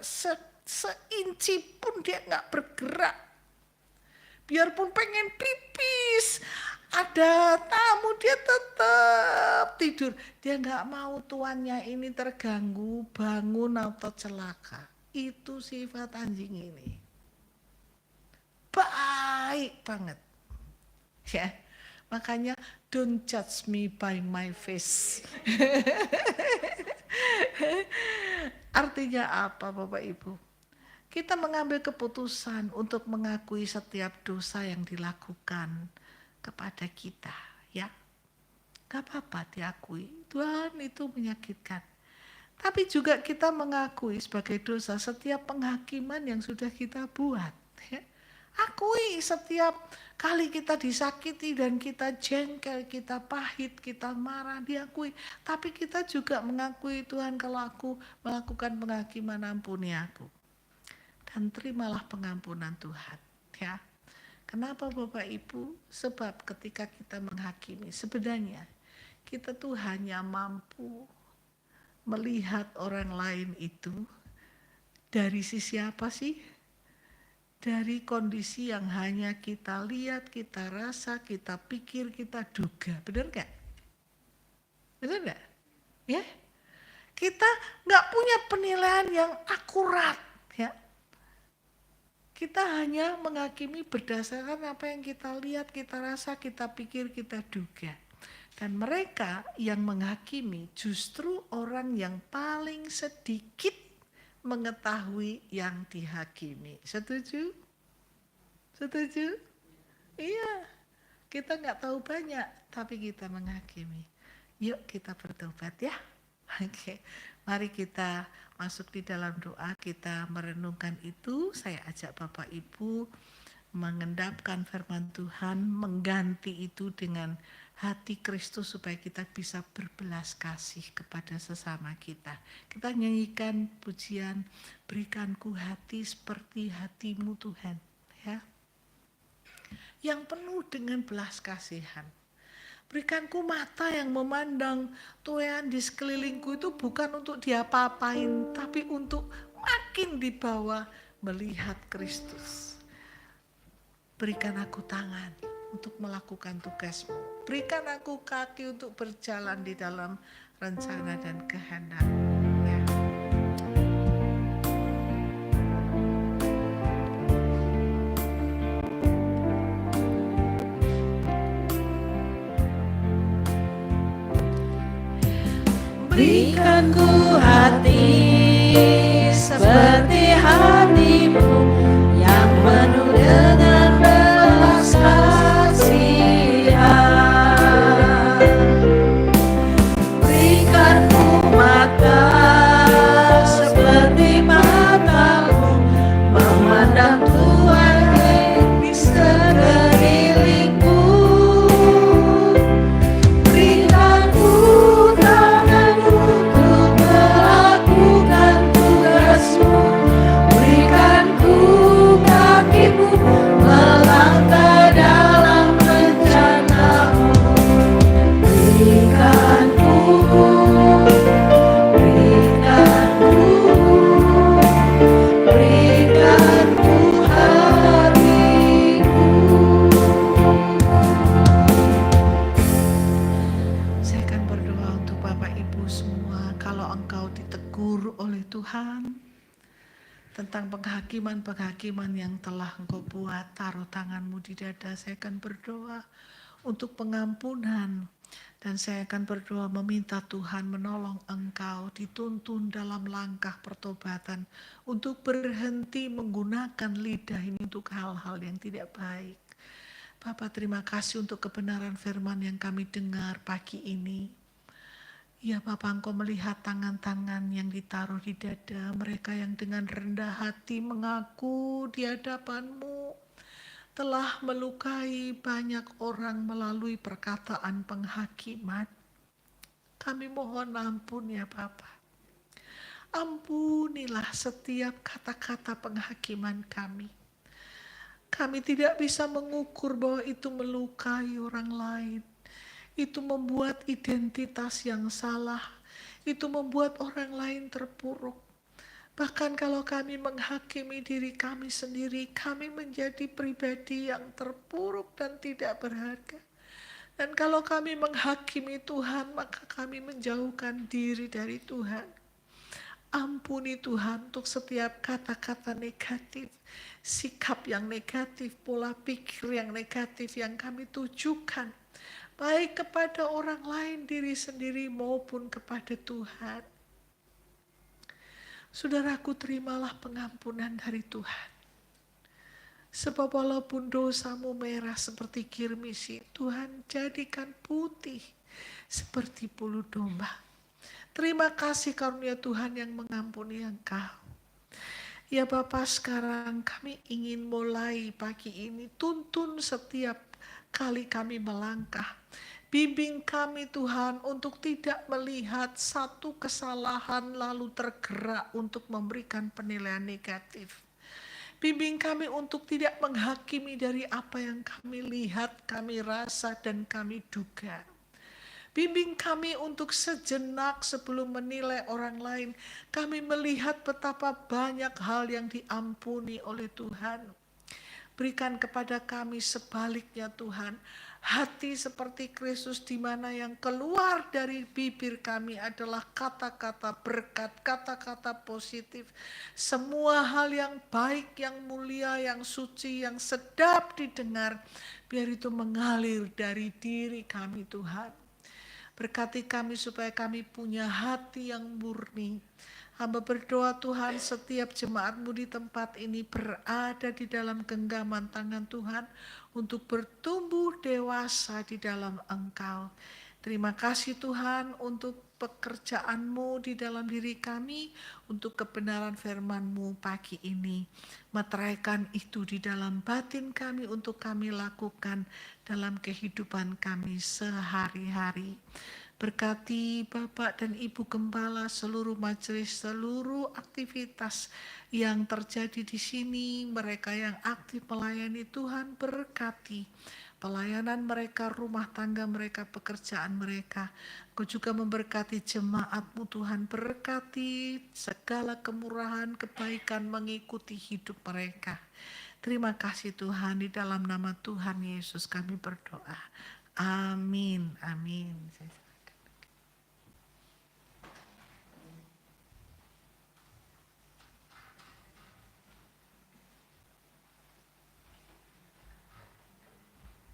seinci pun dia nggak bergerak. Biarpun pengen pipis, ada tamu dia tetap tidur. Dia nggak mau tuannya ini terganggu, bangun atau celaka. Itu sifat anjing ini. Baik banget. Ya. Makanya don't judge me by my face. Artinya apa Bapak Ibu? Kita mengambil keputusan untuk mengakui setiap dosa yang dilakukan kepada kita, ya. Gak apa-apa diakui, Tuhan itu menyakitkan. Tapi juga kita mengakui sebagai dosa setiap penghakiman yang sudah kita buat. Ya. Akui setiap kali kita disakiti dan kita jengkel, kita pahit, kita marah, diakui. Tapi kita juga mengakui, Tuhan kalau aku melakukan penghakiman ampuni aku. Dan terimalah pengampunan Tuhan, ya. Kenapa Bapak Ibu? Sebab ketika kita menghakimi, sebenarnya kita tuh hanya mampu melihat orang lain itu dari sisi apa sih? Dari kondisi yang hanya kita lihat, kita rasa, kita pikir, kita duga. Benar nggak? Benar nggak? Ya, kita nggak punya penilaian yang akurat, ya. Kita hanya menghakimi berdasarkan apa yang kita lihat, kita rasa, kita pikir, kita duga. Dan mereka yang menghakimi justru orang yang paling sedikit mengetahui yang dihakimi. Setuju? Setuju? Iya. Kita nggak tahu banyak, tapi kita menghakimi. Yuk kita bertobat ya. Oke, mari kita masuk di dalam doa, kita merenungkan itu. Saya ajak Bapak Ibu mengendapkan firman Tuhan, mengganti itu dengan hati Kristus supaya kita bisa berbelas kasih kepada sesama kita. Kita nyanyikan pujian, berikanku hati seperti hatimu Tuhan, ya. Yang penuh dengan belas kasihan. Berikanku mata yang memandang Tuhan di sekelilingku itu bukan untuk diapa-apain, tapi untuk makin dibawa melihat Kristus. Berikan aku tangan untuk melakukan tugasmu. Berikan aku kaki untuk berjalan di dalam rencana dan kehendak-Mu. Ya. Berikanku hati seperti hatimu yang penuh dengan belas kasihan. Berikanku mata seperti matamu memandang Tuhan di sekelilingku. Berikanku tangan untuk melakukan tugasmu. Berikanku kakimu melangkah dalam rencanamu. Berikanku Saya akan berdoa untuk Bapak Ibu semua. Kalau engkau ditegur oleh Tuhan tentang penghakiman-penghakiman yang telah engkau buat, taruh tanganmu di dada. Saya akan berdoa untuk pengampunan. Dan saya akan berdoa meminta Tuhan menolong engkau dituntun dalam langkah pertobatan untuk berhenti menggunakan lidah ini untuk hal-hal yang tidak baik. Bapak, terima kasih untuk kebenaran firman yang kami dengar pagi ini. Ya Bapak, engkau melihat tangan-tangan yang ditaruh di dada mereka yang dengan rendah hati mengaku di hadapan-Mu. telah melukai banyak orang melalui perkataan penghakiman. Kami mohon ampun ya Bapa. Ampunilah setiap kata-kata penghakiman kami. Kami tidak bisa mengukur bahwa itu melukai orang lain. Itu membuat identitas yang salah. Itu membuat orang lain terpuruk. Bahkan kalau kami menghakimi diri kami sendiri, kami menjadi pribadi yang terpuruk dan tidak berharga. Dan kalau kami menghakimi Tuhan, maka kami menjauhkan diri dari Tuhan. Ampuni Tuhan untuk setiap kata-kata negatif, sikap yang negatif, pola pikir yang negatif yang kami tujukan. Baik kepada orang lain, diri sendiri maupun kepada Tuhan. Saudaraku, terimalah pengampunan dari Tuhan. Sebab walaupun dosamu merah seperti kirmisi, Tuhan jadikan putih seperti bulu domba. Terima kasih karunia Tuhan yang mengampuni engkau. Ya Bapa, sekarang kami ingin mulai pagi ini, tuntun setiap kali kami melangkah. Bimbing kami Tuhan untuk tidak melihat satu kesalahan lalu tergerak untuk memberikan penilaian negatif. Bimbing kami untuk tidak menghakimi dari apa yang kami lihat, kami rasa, dan kami duga. Bimbing kami untuk sejenak sebelum menilai orang lain, kami melihat betapa banyak hal yang diampuni oleh Tuhan. Berikan kepada kami sebaliknya Tuhan, hati seperti Kristus di mana yang keluar dari bibir kami adalah kata-kata berkat, kata-kata positif. Semua hal yang baik, yang mulia, yang suci, yang sedap didengar, biar itu mengalir dari diri kami Tuhan. Berkati kami supaya kami punya hati yang murni. Hamba berdoa Tuhan, setiap jemaat-Mu di tempat ini berada di dalam genggaman tangan Tuhan untuk bertumbuh dewasa di dalam Engkau. Terima kasih Tuhan untuk pekerjaan-Mu di dalam diri kami, untuk kebenaran firman-Mu pagi ini. Meteraikan itu di dalam batin kami untuk kami lakukan dalam kehidupan kami sehari-hari. Berkati Bapak dan Ibu Gembala, seluruh majelis, seluruh aktivitas yang terjadi di sini, mereka yang aktif melayani Tuhan, berkati pelayanan mereka, rumah tangga mereka, pekerjaan mereka. Kau juga memberkati jemaat-Mu Tuhan, berkati segala kemurahan, kebaikan mengikuti hidup mereka. Terima kasih Tuhan, di dalam nama Tuhan Yesus kami berdoa. Amin. Amin.